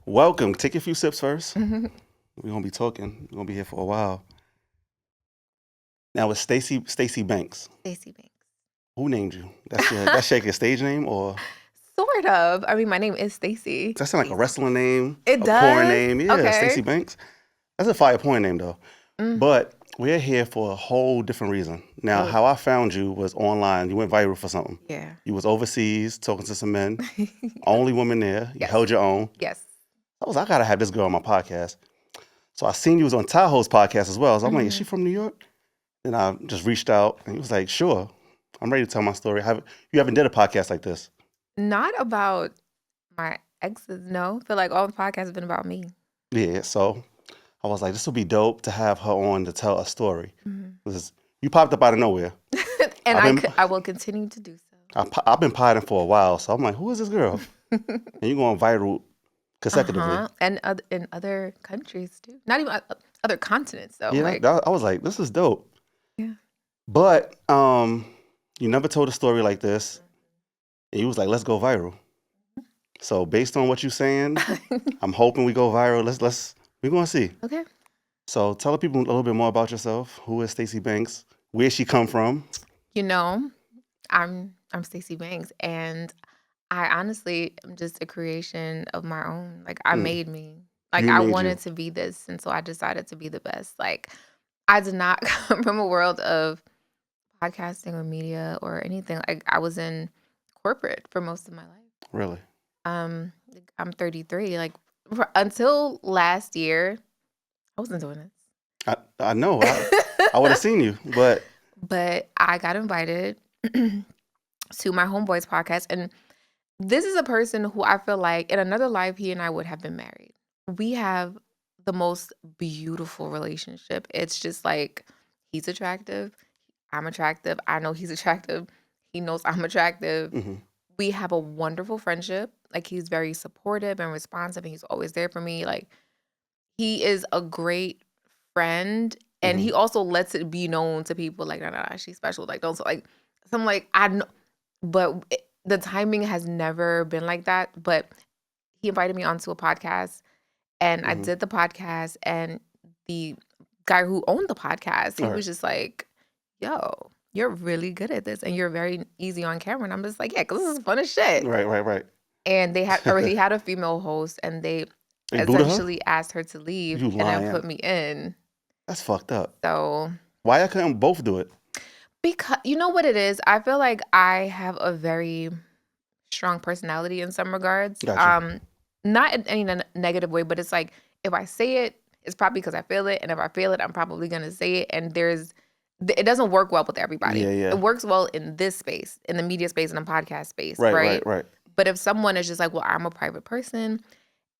Welcome. Take a few sips first. We're gonna be talking. We're gonna be here for a while. Now it's Stacy Banks. Stacy Banks. Who named you? That's your stage name, or Sort of. I mean, my name is Stacy. does that sound like a wrestling name? It a does? porn name? Yeah, Okay. Stacy Banks. That's a fire porn name though. But we're here for a whole different reason. Now, how I found you was online. You went viral for something. Yeah. You was overseas talking to some men. Only woman there. You held your own. Yes. I gotta have this girl on my podcast. So I seen you was on Tahoe's podcast as well. So I'm like, is she from New York? And I just reached out and he was like, sure, I'm ready to tell my story. You haven't did a podcast like this? Not about my exes, no. I feel like all the podcasts have been about me. Yeah, so I was like, this will be dope to have her on to tell a story. Because you popped up out of nowhere. And I will continue to do so. I've been potting for a while, so I'm like, who is this girl? And you're going viral consecutively. And in other countries too. Not even other continents though. Yeah, Like, I was like, this is dope. yeah. But you never told a story like this. And you was like, let's go viral. So based on what you're saying, I'm hoping we go viral. We're gonna see. Okay. So tell the people a little bit more about yourself. Who is Stacy Banks? Where she come from? You know, I'm Stacy Banks, and I honestly am just a creation of my own. Like, I made me. Like, You I made wanted you. to be this, and so I decided to be the best. Like, I did not come from a world of podcasting or media or anything. Like, I was in corporate for most of my life. Really? I'm 33. Like, until last year, I wasn't doing this. I know. I would have seen you, but But I got invited to my homeboy's podcast, and this is a person who I feel like in another life he and I would have been married. We have the most beautiful relationship. It's just like he's attractive, I'm attractive, I know he's attractive, he knows I'm attractive. We have a wonderful friendship. Like, he's very supportive and responsive, and he's always there for me. Like, he is a great friend, and he also lets it be known to people like, no, she's special. Like, don't. So, like, so I'm like, I know, but the timing has never been like that. But he invited me onto a podcast, and I did the podcast, and the guy who owned the podcast, he was just like, yo, you're really good at this, and you're very easy on camera. And I'm just like, yeah, because this is fun as shit. Right. And they already had a female host, and they You booed her? essentially asked her to leave You and then lying. put me in. That's fucked up. So, Why I couldn't both do it? because you know what it is, I feel like I have a very strong personality in some regards. Gotcha. Not in any negative way, but it's like if I say it, it's probably because I feel it, and if I feel it, I'm probably gonna say it. And it doesn't work well with everybody. Yeah. It works well in this space, in the media space, and the podcast space, right? Right. But if someone is just like, well, I'm a private person,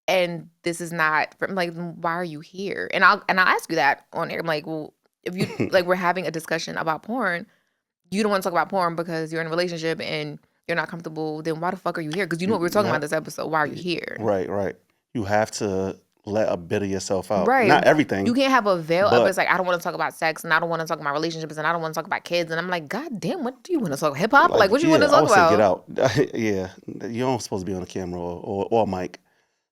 and this is not, I'm like, why are you here? And I'll ask you that on air. I'm like, well, if you like, we're having a discussion about porn, you don't want to talk about porn because you're in a relationship and you're not comfortable. Then why the fuck are you here? Because you know what we were talking about this episode. Why are you here? Right. You have to let a bit of yourself out. Right. Not everything. You can't have a veil but of it's like, I don't want to talk about sex, and I don't want to talk about relationships, and I don't want to talk about kids. And I'm like, God damn, what do you want to talk? Hip hop? Like, what you want to I talk would about? say get out. Yeah. You don't supposed to be on the camera or mic.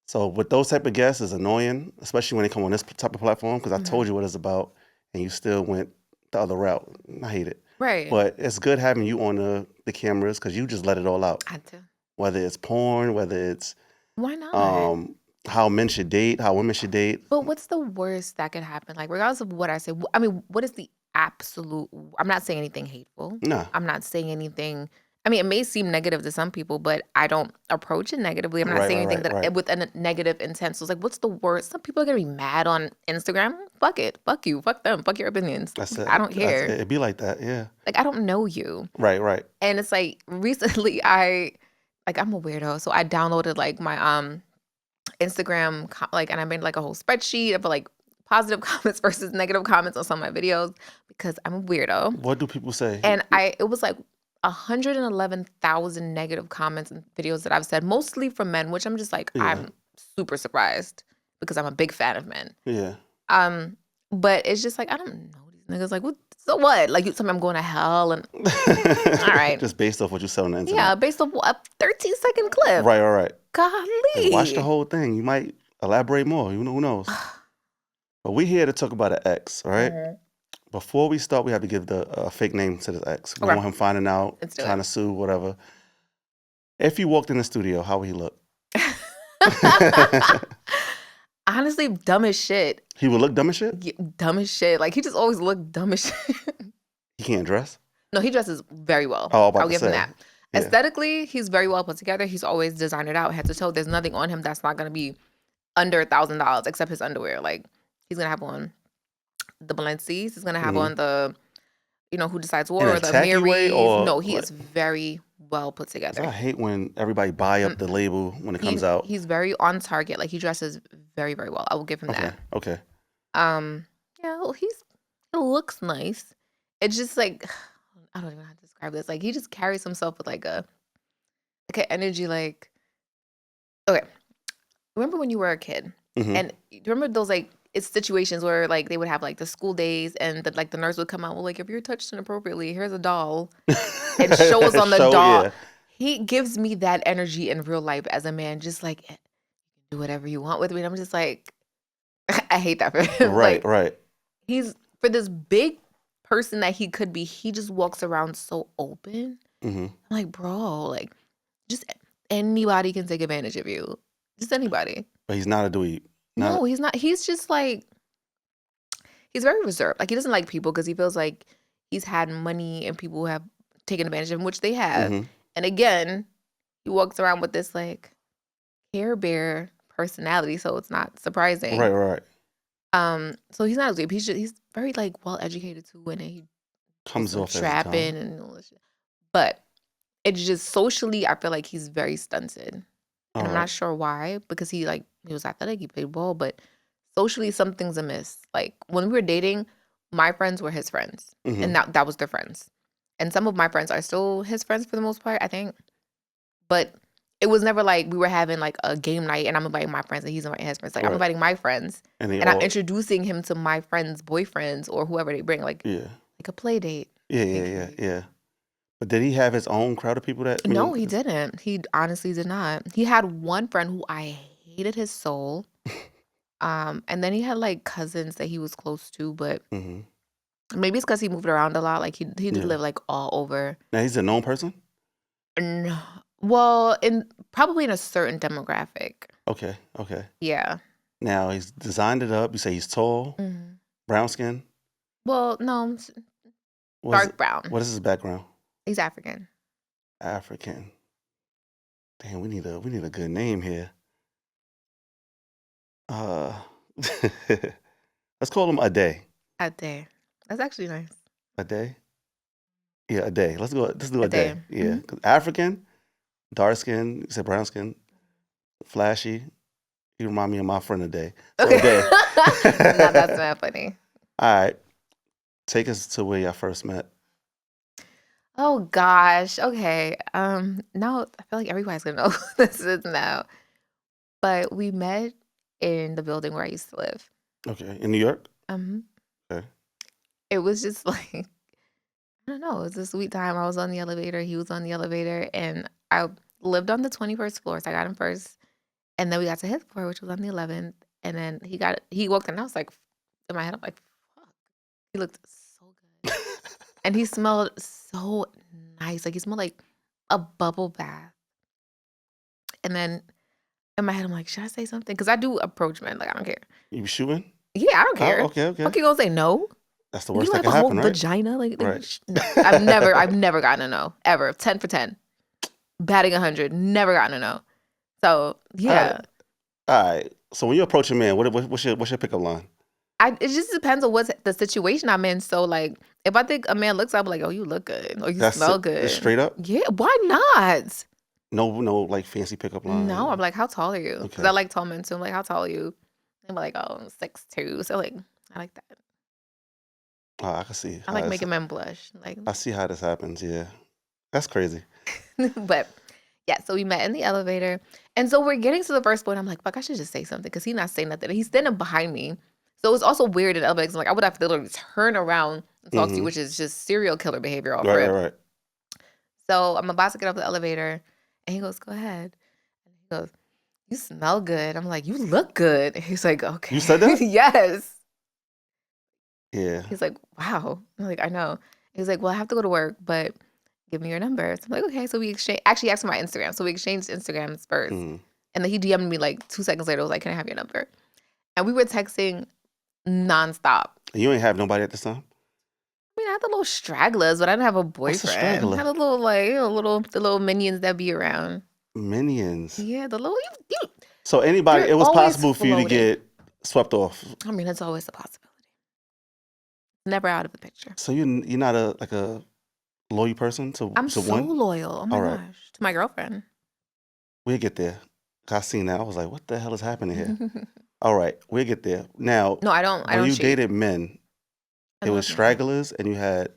So with those type of guests, it's annoying, especially when they come on this type of platform, because I told you what it's about, and you still went the other route. I hate it. Right. But it's good having you on the cameras because you just let it all out. I do. Whether it's porn, whether it's Why not? how men should date, how women should date. But what's the worst that could happen? Like, regardless of what I say, I mean, what is the absolute? I'm not saying anything hateful. Nah. I'm not saying anything. I mean, it may seem negative to some people, but I don't approach it negatively. I'm not saying anything right. with a negative intent. So it's like, what's the worst? Some people are gonna be mad on Instagram. Fuck it. Fuck you. Fuck them. Fuck your opinions. That's it. I don't care. It'd be like that, yeah. Like, I don't know you. Right. And it's like recently I'm a weirdo. So I downloaded like my Instagram, and I made like a whole spreadsheet of like positive comments versus negative comments on some of my videos because I'm a weirdo. What do people say? And it was like 111,000 negative comments and videos that I've said, mostly from men, which I'm just like, I'm super surprised because I'm a big fan of men. Yeah. But it's just like, I don't know these niggas. Like, what? So what? Like, you tell me I'm going to hell and all right. Just based off what you said on the internet. Yeah, based off a 13-second clip. Right. Like, watch the Golly. whole thing. You might elaborate more. Who knows? But we're here to talk about an ex, all right? Mhm. Before we start, we have to give the fake name to this ex. We don't Okay, want him finding out, let's do trying it. to sue, whatever. If he walked in the studio, how would he look? Honestly, dumb as shit. He would look dumb as shit? Dumb as shit. Like, he just always looked dumb as shit. He can't dress? No, he dresses very well. Oh, about I'll to give him say. that. Yeah. Aesthetically, he's very well put together. He's always designed it out head to toe. There's nothing on him that's not going to be under $1,000 except his underwear. Like, he's going to have on the Balenci's. He's going to have Mhm. on the, Who Decides In War a or the tacky way, Marys. or No, he like, is very well put 'cause together. I hate when everybody buy up the label when it comes out. He's very on target. Like, he dresses very, very well. I will give him Okay, that. okay. Yeah, well, he looks nice. It's just like I don't even know how to describe this. Like, he just carries himself with like an energy. Like, okay, remember when you were a kid, hmm and you remember those like it's situations where like they would have like the school days, and the nurse would come out, well, like if you're touched inappropriately, here's a doll, and show us on the doll. Yeah. He gives me that energy in real life as a man, just like do whatever you want with me. And I'm just like, I hate that for him. Right, Like, right. he's for this big person that he could be, he just walks around so open. hmm I'm like, bro, like just anybody can take advantage of you. Just anybody. But he's not a dweeb. No, he's not. He's just like he's very reserved. Like, he doesn't like people because he feels like he's had money and people have taken advantage of him, which they have. hmm And again, he walks around with this like Care Bear personality, so it's not surprising. Right, right. So he's not a dweeb. He's very like well educated too, and he Comes some off as dumb. trapping and all this shit. But it's just socially, I feel like he's very stunted. All And I'm right. not sure why, because he was athletic, he played ball, but socially something's amiss. Like, when we were dating, my friends were his friends. Mhm. And that was their friends. And some of my friends are still his friends for the most part, I think. But it was never like we were having like a game night and I'm inviting my friends and he's inviting his friends. Like, I'm Right. inviting my friends And they and I'm all, introducing him to my friends' boyfriends or whoever they bring, like yeah, a play date. yeah. But did he have his own crowd of people that? No, he didn't. He honestly did not. He had one friend who I hated his soul. And then he had like cousins that he was close to, but hmm maybe it's because he moved around a lot. Like, he did Yeah. live like all over. Now he's a known person. No, well, probably in a certain demographic. Okay. Yeah. Now he's designed it up. You say he's tall, hmm brown skin. Well, no, What is dark brown. What is his background? He's African. African. Damn, we need a good name here. Let's call him a day. A day. That's actually nice. A day. Yeah, a day. Let's go. Let's do a day. day. Yeah, 'cause African, dark skin. You said brown skin, flashy. You remind me of my friend a day. So Okay. a day. No, that's not funny. All right. Take us to where y'all first met. Oh gosh. Okay. No, I feel like everybody's gonna know who this is now. But we met in the building where I used to live. Okay, in New York. Okay. It was just like I don't know. It was a sweet time. I was on the elevator. He was on the elevator, and I lived on the 21st floor, so I got him first, and then we got to his floor, which was on the 11th, and then he walked in. And I was like, in my head, I'm like, fuck. He looked so good, and he smelled so nice. Like, he smelled like a bubble bath. And then in my head, I'm like, should I say something? Because I do approach men. Like, I don't care. You be shooting? Yeah, I don't care. Oh, okay. Fuck, you gonna say no? That's the You worst that have can a whole happen, right? vagina? Like, Right. no, I've never gotten a no ever. 10 for 10, batting 100. Never gotten a no. So yeah, All right. So when you approach a man, what's your pickup line? it just depends on what's the situation I'm in. So like, if I think a man looks, I'm like, oh, you look good, or you smell It's good. straight up. Yeah, why not? No, like fancy pickup line. No, I'm like, how tall are you? Because Okay. I like tall men too. I'm like, how tall are you? I'm like, oh, 6'2". So like, I like that. Oh, I can see. I like making men blush. Like, I see how this happens. Yeah, that's crazy. but yeah, so we met in the elevator. And so we're getting to the first point. I'm like, fuck, I should just say something because he's not saying nothing. He's standing behind me. So it's also weird in the elevator. 'Cause I'm like, I would have to literally turn around and talk to you, Mhm. which is just serial killer behavior off Right, rip. right. So I'm about to get off the elevator and he goes, go ahead. And he goes, you smell good. I'm like, you look good. He's like, okay. You said that? Yes. Yeah. He's like, wow. I'm like, I know. He's like, well, I have to go to work, but give me your number. So I'm like, okay. So we exchanged, actually asked for my Instagram. So we exchanged Instagrams first. Mm. And then he DM'd me like 2 seconds later. Was like, can I have your number? And we were texting nonstop. You ain't have nobody at this time? I mean, I had the little stragglers, but I didn't have a What's a boyfriend. straggler? I had a little, like, the little minions that be around. Minions. Yeah, the little, So anybody, They're it was always possible for you to floating. get swept off. I mean, it's always a possibility. Never out of the picture. So you're not a loyal person to I'm so one? loyal. Oh my All right. gosh. To my girlfriend. We'll get there. I seen that. I was like, what the hell is happening here? All right, we'll get there. Now, No, I don't when you cheat. dated men, I it was love men. stragglers and you had a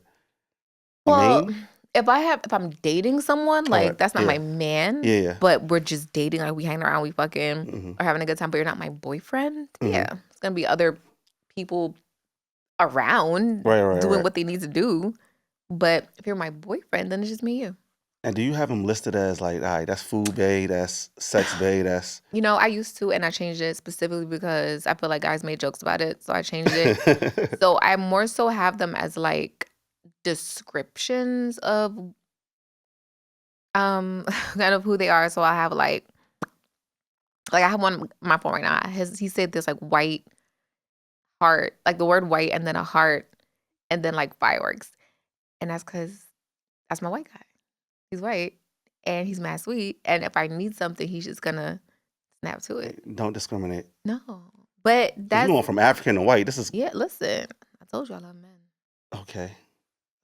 Well, main? if I'm dating someone, All like right, that's not yeah. my man. Yeah. But we're just dating, like we hang around, we fucking Mhm. are having a good time, but you're not my boyfriend. Mhm. Yeah. It's gonna be other people around Right. doing what they need to do. But if you're my boyfriend, then it's just me and you. And do you have them listed as like, all right, that's food bae, that's sex bae, that's... You know, I used to, and I changed it specifically because I feel like guys made jokes about it, so I changed it. So I more so have them as like descriptions of kind of who they are. So I have like I have one on my phone right now. He said this like white heart, like the word white and then a heart and then like fireworks. And that's because that's my white guy. He's white and he's mad sweet. And if I need something, he's just gonna snap to it. Don't discriminate. No. But that's... You going from African to white. This is... Yeah, listen. I told you I love men. Okay.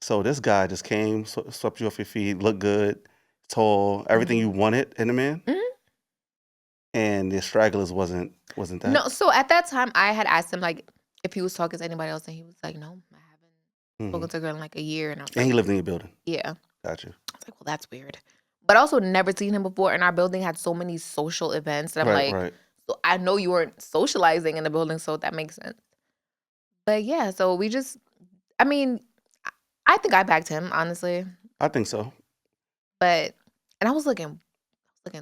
So this guy just came, swept you off your feet, looked good, tall, everything you wanted in a man. Mhm. And the stragglers wasn't that? No, so at that time I had asked him like if he was talking to anybody else, and he was like, no, I haven't spoken to a girl in like a year. And I was And like, he lived in your building. yeah. Got you. I was like, well, that's weird. But I also never seen him before, and our building had so many social events that I'm like, so I know you weren't socializing in the building, so that makes sense. But yeah, so we just, I mean, I think I backed him, honestly. I think so. But, and I was looking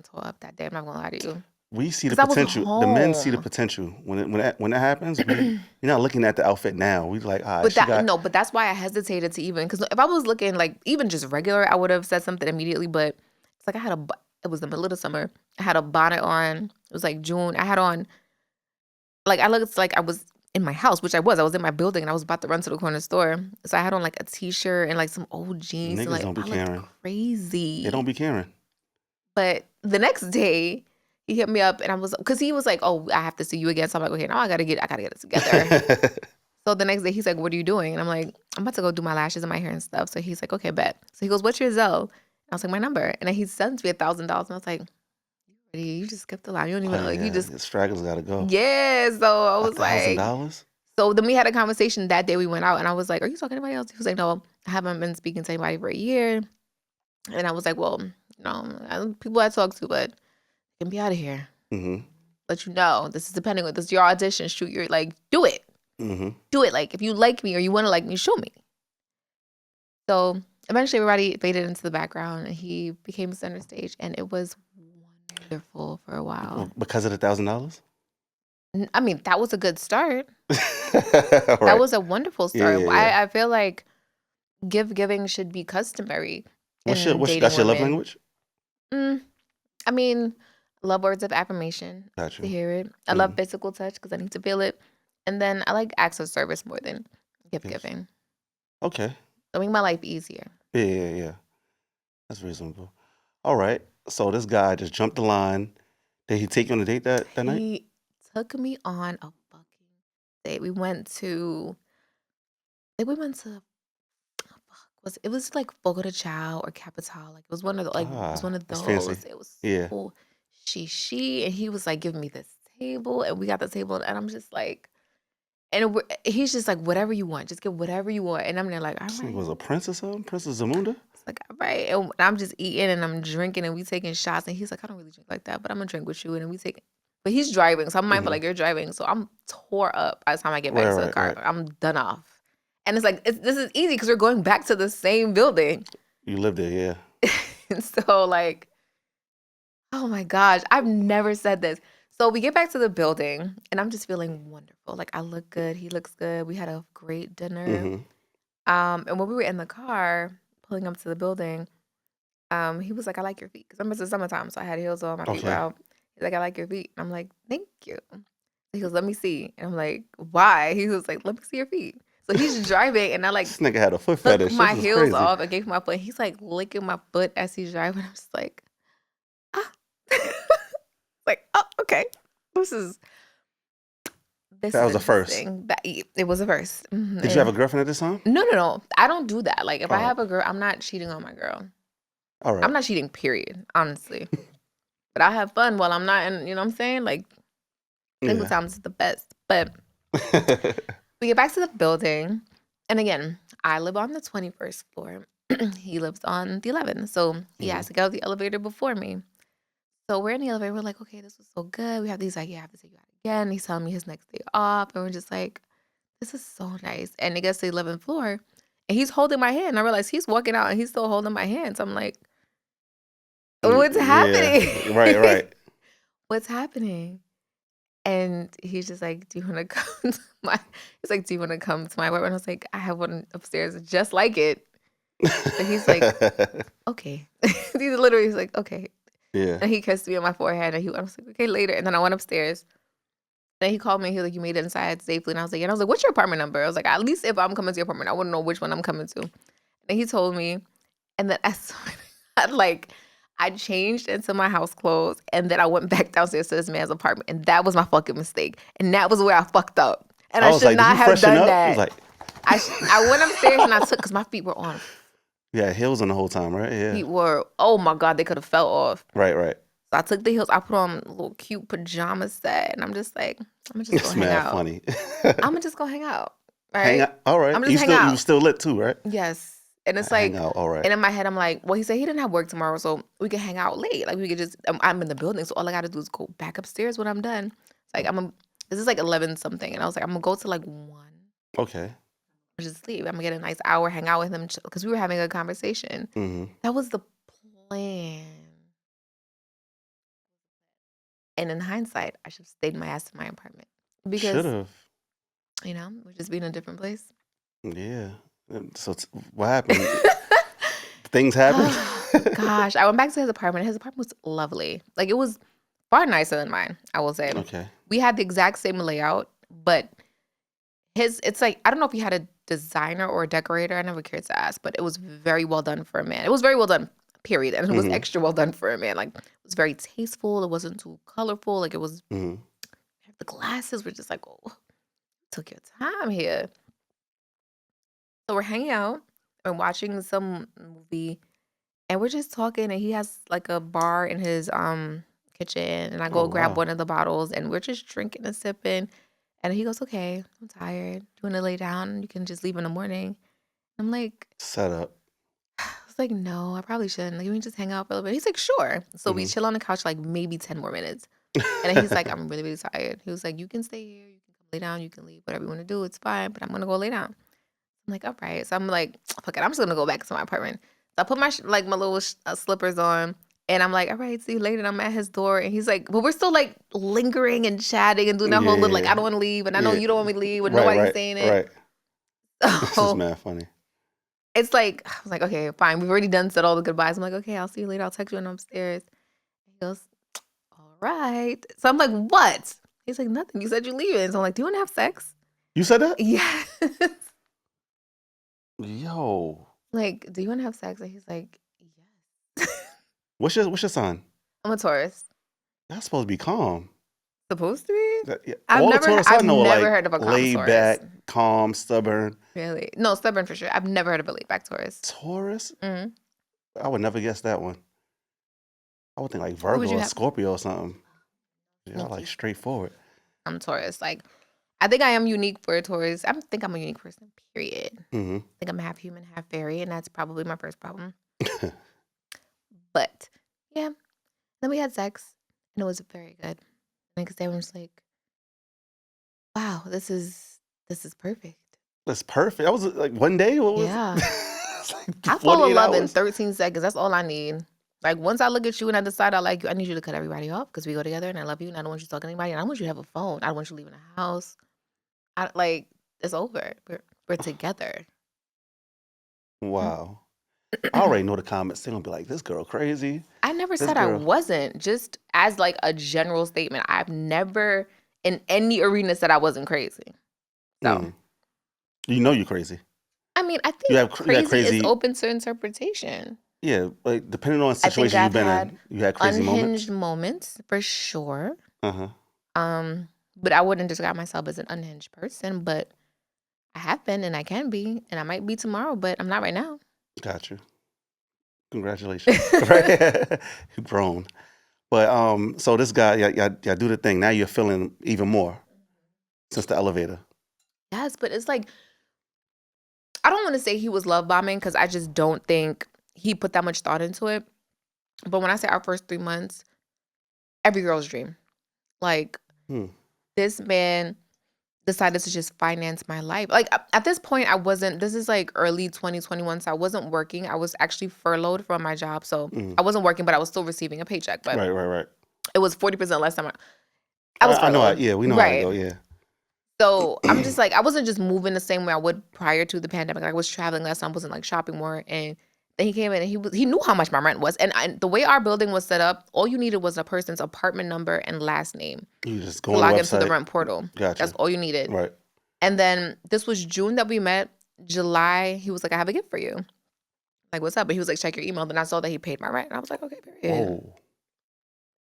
tall up that day, I'm not gonna lie to you. We see the 'Cause I was potential. The men see the home. potential when that happens. You're not looking at the outfit now. We like, all right, But that's why I hesitated to even, because if I was looking like even just regular, I would have said something immediately. But it's like it was the middle of the summer. I had a bonnet on. It was like June. I had on, like, I looked like I was in my house, which I was. I was in my building and I was about to run to the corner store. So I had on like a t-shirt and like some old jeans. Niggas and, like, don't be I looked caring. crazy. They don't be caring. But the next day, he hit me up and I was, because he was like, oh, I have to see you again. So I'm like, okay, now I gotta get it together. So the next day he's like, what are you doing? And I'm like, I'm about to go do my lashes and my hair and stuff. So he's like, okay, bet. So he goes, what's your Zelle? And I was like, my number. And then he sends me $1,000. And I was like, you just skipped the line. You don't even like, you just... The stragglers gotta go. Yeah. So I was like... $1,000? So then we had a conversation that day we went out and I was like, are you talking to anybody else? He was like, no, I haven't been speaking to anybody for a year. And I was like, well, people I talk to, but can be out of here. Mm-hmm. Let you know, this is your audition. Shoot your, like, do it. Mm-hmm. Do it. Like, if you like me or you want to like me, show me. So eventually everybody faded into the background and he became center stage, and it was wonderful for a while. Because of the $1,000? I mean, that was a good start. Right. That was a wonderful start. Yeah. I feel like giving should be customary. That's your love language? I mean, love words of affirmation. Got you. To hear it. I love physical touch because I need to feel it. And then I like acts of service more than giving. Okay. So make my life easier. Yeah. That's reasonable. All right. So this guy just jumped the line. Did he take you on a date that night? He took me on a fucking date. We went to... it was like Fogo de Chao or Capital. Like, it was one of those. That's fancy. It was Yeah. so she, and he was like giving me this table, and we got the table, and I'm just like, and he's just like, whatever you want, just get whatever you want, and I'm there like, all This right. nigga was a prince or something? Princess Zamunda? It's like, all right, and I'm just eating and I'm drinking and we taking shots, and he's like, I don't really drink like that, but I'm gonna drink with you, and then we take. But he's driving, so I'm mindful like you're driving, so I'm tore up by the time I get back to the car. Right. I'm done off. And it's like, this is easy because we're going back to the same building. You lived there, yeah. And so, like, Oh my gosh, I've never said this. So we get back to the building, and I'm just feeling wonderful. Like I look good, he looks good. We had a great dinner. Mhm. And when we were in the car pulling up to the building, he was like, "I like your feet," because it's the summertime, so I had heels on, my feet were Okay. out. He's like, "I like your feet." And I'm like, "Thank you." He goes, "Let me see." And I'm like, "Why?" He was like, "Let me see your feet." So he's driving, and I like This nigga had a foot took fetish. This my is heels crazy. off and gave him my foot. He's like licking my foot as he's driving. I'm just like, ah. Like, oh, okay. This is this That is was a first. interesting. That it was a first. Did you have a girlfriend at this time? No. I don't do that. Like, if I Oh, have a girl, I'm not cheating on my girl. all I'm right. not cheating, period, honestly. But I have fun while I'm not in, you know what I'm saying? Like, single Yeah. times is the best. But we get back to the building. And again, I live on the 21st floor. He lives on the 11th. So he has Mhm. to get out the elevator before me. So we're in the elevator. We're like, okay, this was so good. We have these, like, yeah, I have to take you out again. He's telling me his next day off. And we're just like, this is so nice. And it gets to the 11th floor. And he's holding my hand. I realize he's walking out and he's still holding my hand. So I'm like, what's Yeah. Right, happening? right. What's happening? And he's just like, do you want to come to my, he's like, do you want to come to my apartment? I was like, I have one upstairs just like it. And he's like, okay. He's literally, he's like, okay. Yeah. And he kissed me on my forehead. And I was like, okay, later. And then I went upstairs. Then he called me. He was like, you made it inside safely. And I was like, what's your apartment number? I was like, at least if I'm coming to your apartment, I wouldn't know which one I'm coming to. And he told me. And then I changed into my house clothes. And then I went back downstairs to this man's apartment. And that was my fucking mistake. And that was where I fucked up. And I I was should like, did not you have freshen done up? I was that. like, I went upstairs and I took, because my feet were on. yeah, heels on the whole time, right? Yeah. Feet were, oh my God, they could have fell off. Right, right. So I took the heels. I put on a little cute pajama set. And I'm just like, I'm going to just go It's hang mad out. funny. I'm going to just go hang out. Hang Right? out. All right. I'm just hang You out. still lit too, right? Yes. And it's Hang like, out. All right. and in my head, I'm like, well, he said he didn't have work tomorrow, so we can hang out late. Like, we could just, I'm in the building, so all I got to do is go back upstairs when I'm done. It's like, this is like 11 something. And I was like, I'm going to go to like 1 Okay. or just sleep. I'm going to get a nice hour, hang out with him, because we were having a conversation. Mm-hmm. That was the plan. And in hindsight, I should have stayed my ass in my apartment Should because, have. we're just being in a different place. Yeah. So what happened? Things happened. Gosh, I went back to his apartment. His apartment was lovely. Like, it was far nicer than mine, I will say. Okay. We had the exact same layout, but it's like, I don't know if he had a designer or a decorator. I never cared to ask, but it was very well done for a man. It was very well done, period. And it was Mm-hmm. extra well done for a man. Like, it was very tasteful. It wasn't too colorful. Like, it was, Mm-hmm. the glasses were just like, oh, took your time here. So we're hanging out and watching some movie. And we're just talking, and he has like a bar in his kitchen, and I Oh go grab wow. one of the bottles, and we're just drinking and sipping. And he goes, "Okay, I'm tired. Do you want to lay down? You can just leave in the morning." I'm like, Set up. I was like, "No, I probably shouldn't. Like, can we just hang out for a little bit?" He's like, "Sure." So we Mm-hmm. chill on the couch like maybe 10 more minutes, and then he's like, "I'm really, really tired." He was like, "You can stay here. You can come lay down. You can leave. Whatever you want to do, it's fine. But I'm gonna go lay down." I'm like, all right. So I'm like, fuck it. I'm just gonna go back to my apartment. So I put my my little slippers on, and I'm like, all right, see you later. And I'm at his door, and he's like, but we're still like lingering and chatting and doing that whole little like, Yeah. I don't want to leave, and I know Yeah. you don't want me to leave, and Right, nobody's right, saying it. right. This is So mad funny. it's like, I was like, okay, fine. We've already said all the goodbyes. I'm like, okay, I'll see you later. I'll text you when I'm upstairs. He goes, all right. So I'm like, what? He's like, nothing. You said you're leaving. So I'm like, do you want to have sex? You said that? Yes. Yo. Like, do you want to have sex? And he's like, yes. What's your sign? I'm a Taurus. That's supposed to be calm. Supposed to be? Yeah. I've All the never Taurus I I've know are never like heard of a calm laid Taurus. back, calm, stubborn. Really? No, stubborn for sure. I've never heard of a laid back Taurus. Taurus? Mm. I would never guess that one. I would think like What would Virgo you or have? Scorpio or something. Yeah, like Sneaky. straightforward. I'm Taurus. Like, I think I am unique for a Taurus. I think I'm a unique person, period. Mm-hmm. I think I'm half human, half fairy, and that's probably my first problem. But yeah. Then we had sex, and it was very good. Next day I was like, wow, this is perfect. That's perfect. That was like one day? What was Yeah. it's like I fall in 48 love in hours? 13 seconds. That's all I need. Like, once I look at you and I decide I like you, I need you to cut everybody off because we go together and I love you and I don't want you talking to anybody and I want you to have a phone. I don't want you leaving the house. Like, it's over. We're together. Wow. I already know the comments. They're gonna be like, "This girl crazy." I never This said I girl. wasn't. Just as like a general statement, I've never in any arena said I wasn't crazy. So, Mm. You know you're crazy. I mean, I You think have crazy is crazy. open to interpretation. Yeah, like depending on the I think situation you've I've been had in, you had crazy unhinged moments. moments for sure. Uh-huh. But I wouldn't describe myself as an unhinged person, but I have been and I can be, and I might be tomorrow, but I'm not right now. Got you. Congratulations. Right. You've grown. But so this guy, y'all do the thing. Now you're feeling even more since the elevator. Yes, but it's like, I don't want to say he was love bombing because I just don't think he put that much thought into it. But when I say our first 3 months, every girl's dream. Like, Hmm. this man decided to just finance my life. Like, at this point, this is like early 2021, so I wasn't working. I was actually furloughed from my job. So I wasn't working, but I was still receiving a paycheck. But Right. it was 40% less than I was I know. furloughed. Yeah, we know how to Right. go. Yeah. So I'm just like, I wasn't just moving the same way I would prior to the pandemic. Like, I was traveling less, I wasn't like shopping more. And then he came in and he knew how much my rent was. And the way our building was set up, all you needed was a person's apartment number and last name You just go to on the log into the website. rent portal. Gotcha. That's all you needed. Right. And then this was June that we met. July, he was like, I have a gift for you. Like, what's up? But he was like, check your email. Then I saw that he paid my rent. And I was like, okay, period. Whoa.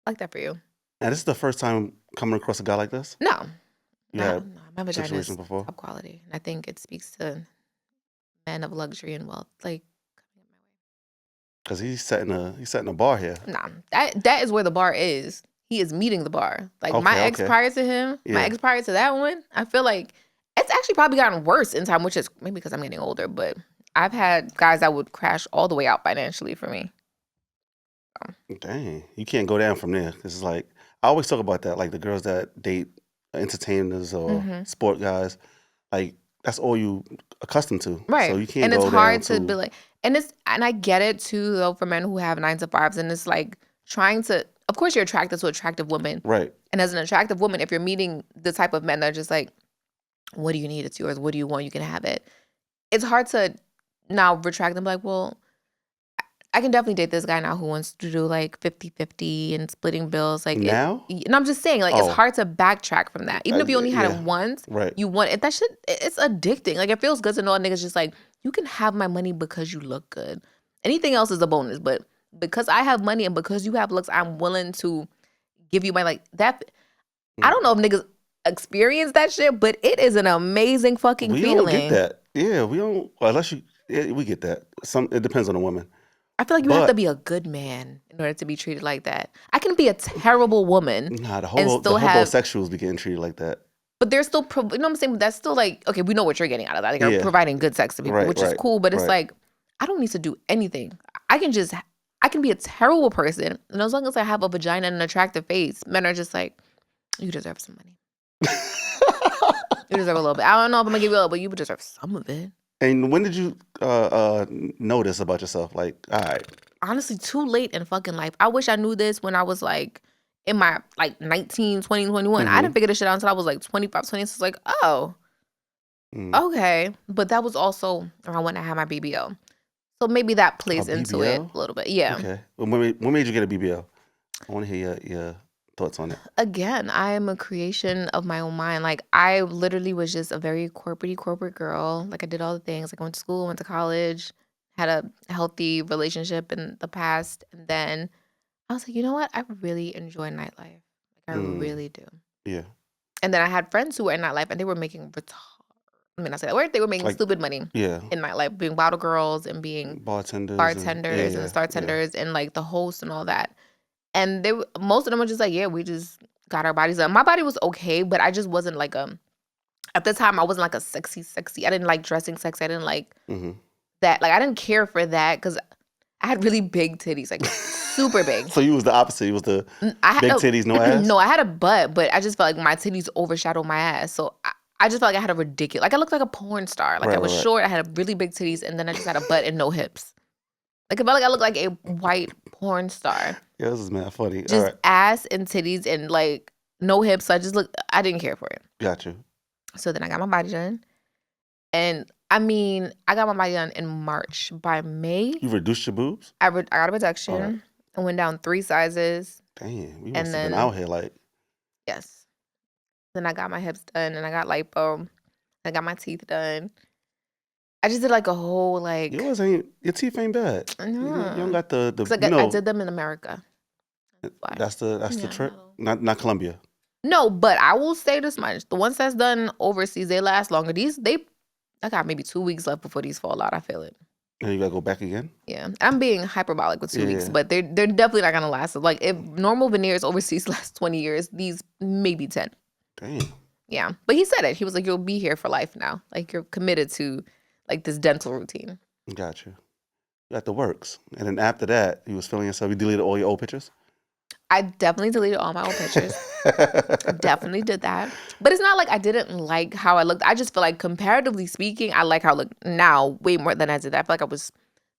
I like that for you. And this is the first time coming across a guy like this? No. Yeah. No, my vagina is Situation before? top quality. And I think it speaks to men of luxury and wealth. Like, Because he's setting a bar here. nah, that is where the bar is. He is meeting the bar. Like, my ex Okay. prior to him, my Yeah. ex prior to that one, I feel like it's actually probably gotten worse in time, which is maybe because I'm getting older. But I've had guys that would crash all the way out financially for me. Dang. You can't go down from there. 'Cause it's like, I always talk about that. Like the girls that date entertainers or sport guys, like that's all you accustomed to. Right. So you can't And go it's hard down to be like, and I get it too, though, for men who have 9 to 5s. And it's like trying to, of course, you're attracted to attractive women. Right. And as an attractive woman, if you're meeting the type of men that are just like, what do you need? It's yours. What do you want? You can have it. It's hard to now retract and be like, well, I can definitely date this guy now who wants to do like 50-50 and splitting bills. Like, Now? and I'm just saying, like, it's Oh. hard to backtrack from that. Even if you only had yeah. it once, Right. you want it. That shit, it's addicting. Like, it feels good to know a nigga's just like, you can have my money because you look good. Anything else is a bonus. But because I have money and because you have looks, I'm willing to give you my, like, that. I don't know if niggas experience that shit, but it is an amazing fucking We feeling. don't get that. Yeah, we don't. Well, unless you, yeah, we get that. It depends on the woman. I feel like you have to be a good man in order to be treated like that. I can be a terrible woman Nah, the and still have, homosexuals be getting treated like that. but they're still, you know what I'm saying? But that's still like, okay, we know what you're getting out of that. Like, you're providing good sex to people, Right, which is right, cool. But it's right. like, I don't need to do anything. I can be a terrible person, and as long as I have a vagina and an attractive face, men are just like, you deserve some money. You deserve a little bit. I don't know if I'm gonna give you a little, but you deserve some of it. And when did you know this about yourself? Like, all right, Honestly, too late in fucking life. I wish I knew this when I was like in my like 19, 20, 21. I didn't figure this shit out until I was like 25, 26. Like, oh, okay. But that was also around when I had my BBL. So maybe that plays into it BBL? a little bit. Yeah. Okay. Well, when made you get a BBL? I want to hear your thoughts on it. Again, I am a creation of my own mind. Like, I literally was just a very corporate girl. Like, I did all the things. Like, I went to school, went to college, had a healthy relationship in the past. And then I was like, you know what? I really enjoy nightlife. Like, I really do. Yeah. And then I had friends who were in nightlife and they were making I mean, I say that word. They were making Like, stupid money Yeah. in nightlife, being bottle girls and being Bartenders and the star tenders and like the hosts and all that. And most of them were just like, yeah, we just got our bodies up. My body was okay, but I just wasn't like at the time I wasn't like a sexy. I didn't like dressing sexy. I didn't like that. Like, I didn't care for that because I had really big titties, like super big. So you was the opposite. You was the big titties, no ass? No, I had a butt, but I just felt like my titties overshadowed my ass. So I just felt like I had a ridiculous, like I looked like a porn star. Like, I was short, I had really big titties, and then I just had a butt and no hips. Like, I felt like I looked like a white porn star. Yeah, this is mad funny. All Just right, ass and titties and like no hips. So I didn't care for it. got you. So then I got my body done. And I mean, I got my body done in March. By May, You reduced your boobs? I got a All right. reduction. I went down 3 sizes. Damn, we And must have been then, out here like. yes. Then I got my hips done and I got lipo. I got my teeth done. I just did like a whole like, Yours ain't, your teeth ain't bad. You don't no. got the Because you I know, did them in America. Why? that's the Yeah, trick. no. Not Colombia. No, but I will say this much. The ones that's done overseas, they last longer. I got maybe 2 weeks left before these fall out. I feel it. And you gotta go back again? Yeah. I'm being hyperbolic with 2 weeks, Yeah. but they're definitely not gonna last. Like if normal veneers overseas last 20 years, these maybe 10. Damn. Yeah. But he said it. He was like, you'll be here for life now. Like you're committed to like this dental routine. Got you. You got the works. And then after that, you was feeling yourself. You deleted all your old pictures? I definitely deleted all my old pictures. Definitely did that. But it's not like I didn't like how I looked. I just feel like comparatively speaking, I like how I look now way more than I did. I feel like I was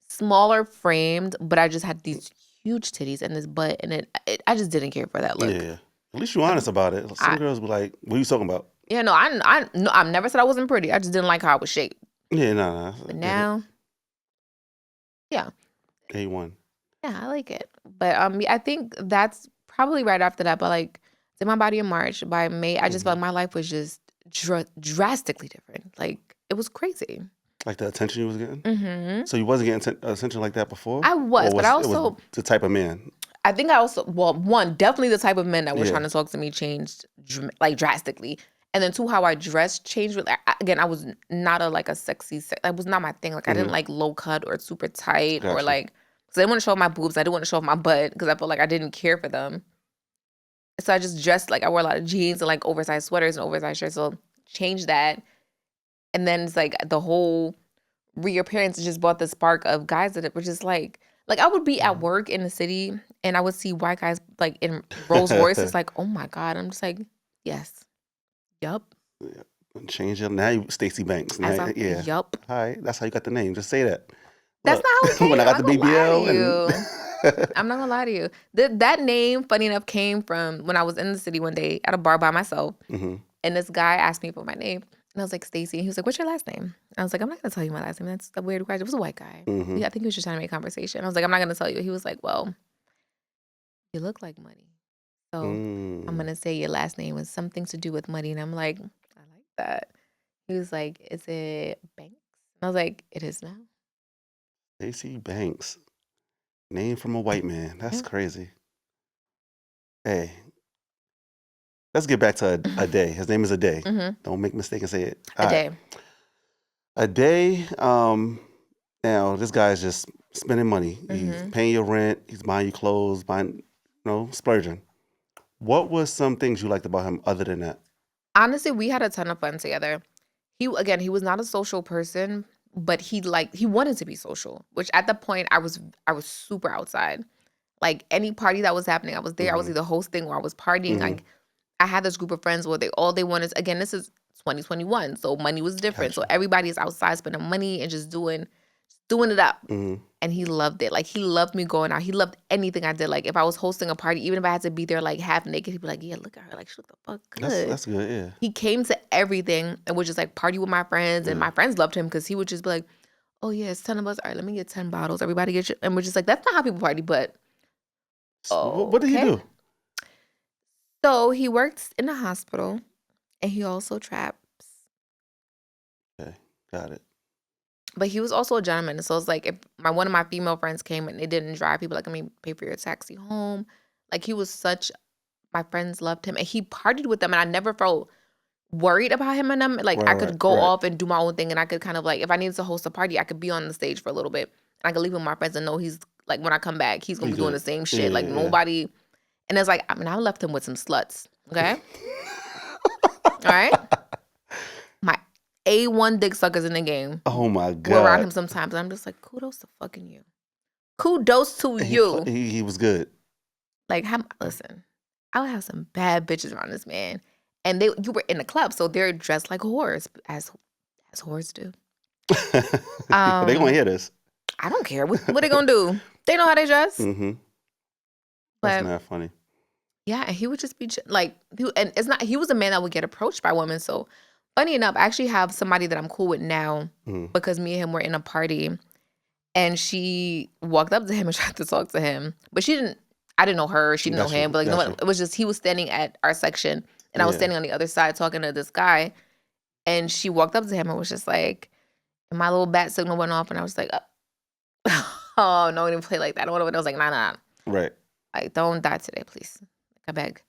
smaller framed, but I just had these huge titties and this butt, and I just didn't care for that look. Yeah. At least you're honest about it. Some girls be like, what are you talking about? Yeah, no, I've never said I wasn't pretty. I just didn't like how I was shaped. Yeah, nah. But now, yeah. A1. Yeah, I like it. But I think that's probably right after that. But like, did my body in March. By May, I just felt like my life was just drastically different. Like it was crazy. Like the attention you was getting? Mm-hmm. So you wasn't getting attention like that before? I was, but I it was also, the type of man? I think I also, well, one, definitely the type of men that were Yeah. trying to talk to me changed like drastically. And then two, how I dressed changed. Again, I was not a sexy, that was not my thing. Like I didn't like low cut or super tight or Gotcha. like, because I didn't want to show off my boobs. I didn't want to show off my butt because I felt like I didn't care for them. So I just dressed, like I wore a lot of jeans and like oversized sweaters and oversized shirts. So changed that. And then it's like the whole reappearance just brought the spark of guys that were just like I would be at work in the city and I would see white guys like in Rolls Royces. Like, oh my God. I'm just like, yes. Yup. Change it. Now you Stacy Banks. Now, yeah. Yup. All right. That's how you got the name. Just say that. That's not how it came. When I got I'm the not gonna lie BBL. to you. I'm not gonna lie to you. That name, funny enough, came from when I was in the city one day at a bar by myself. Mm-hmm. And this guy asked me for my name. And I was like, Stacy. And he was like, what's your last name? And I was like, I'm not going to tell you my last name. That's a weird question. It was a white guy. Mm-hmm. Yeah, I think he was just trying to make conversation. I was like, I'm not going to tell you. He was like, well, you look like money. So I'm going to say your last name was something to do with money. And I'm like, I like that. He was like, is it Banks? And I was like, it is now. Stacy Banks. Name from a white man. That's crazy. Hey. Let's get back to a day. His name is A Day. Mm-hmm. Don't make a mistake and say it. A day. A Day. Now this guy's just spending money. He's paying your rent. He's buying you clothes, buying, splurging. What was some things you liked about him other than that? Honestly, we had a ton of fun together. He was not a social person, but he wanted to be social. Which at the point I was super outside. Like any party that was happening, I was there. I was either hosting or I was partying. Like I had this group of friends where all they wanted, again, this is 2021, so money was different. Gotcha. So everybody's outside spending money and just doing it up. And he loved it. Like he loved me going out. He loved anything I did. Like if I was hosting a party, even if I had to be there like half naked, he'd be like, yeah, look at her. Like she looked the fuck good. That's good, yeah. He came to everything and would just like party with my friends. And my friends loved him because he would just be like, oh yeah, it's 10 of us. All right, let me get 10 bottles. Everybody get you. And we're just like, that's not how people party, but What did he do? So he works in a hospital and he also traps. Okay, got it. But he was also a gentleman. So it's like if one of my female friends came and they didn't drive, people like, let me pay for your taxi home. Like he was my friends loved him and he partied with them and I never felt worried about him and them. Like I could go off and do my own thing and I could kind of like, if I needed to host a party, I could be on the stage for a little bit. And I could leave with my friends and know he's like, when I come back, he's going to be doing the same shit. Like nobody. And it's like, I left him with some sluts. Okay. All right. My A1 dick suckers in the game. Oh my God. We're around him sometimes. And I'm just like, kudos to fucking you. Kudos to you. He was good. Like, listen, I would have some bad bitches around this man. And you were in the club, so they're dressed like whores, as whores do. They gonna hear this. I don't care. What they gonna do? They know how they dress. Mm-hmm. That's But not funny. yeah, and he would just be like, and it's not. He was a man that would get approached by women. So funny enough, I actually have somebody that I'm cool with now Mm-hmm. because me and him were in a party, and she walked up to him and tried to talk to him, but she didn't. I didn't know her. She didn't know Got him. you. But like, you know Got what? you. It was just he was standing at our section, and I was Yeah. standing on the other side talking to this guy, and she walked up to him and was just like, and my little bat signal went off, and I was like, oh no, we didn't play like that. I was like, nah. Right. Like, don't die today, please. I beg.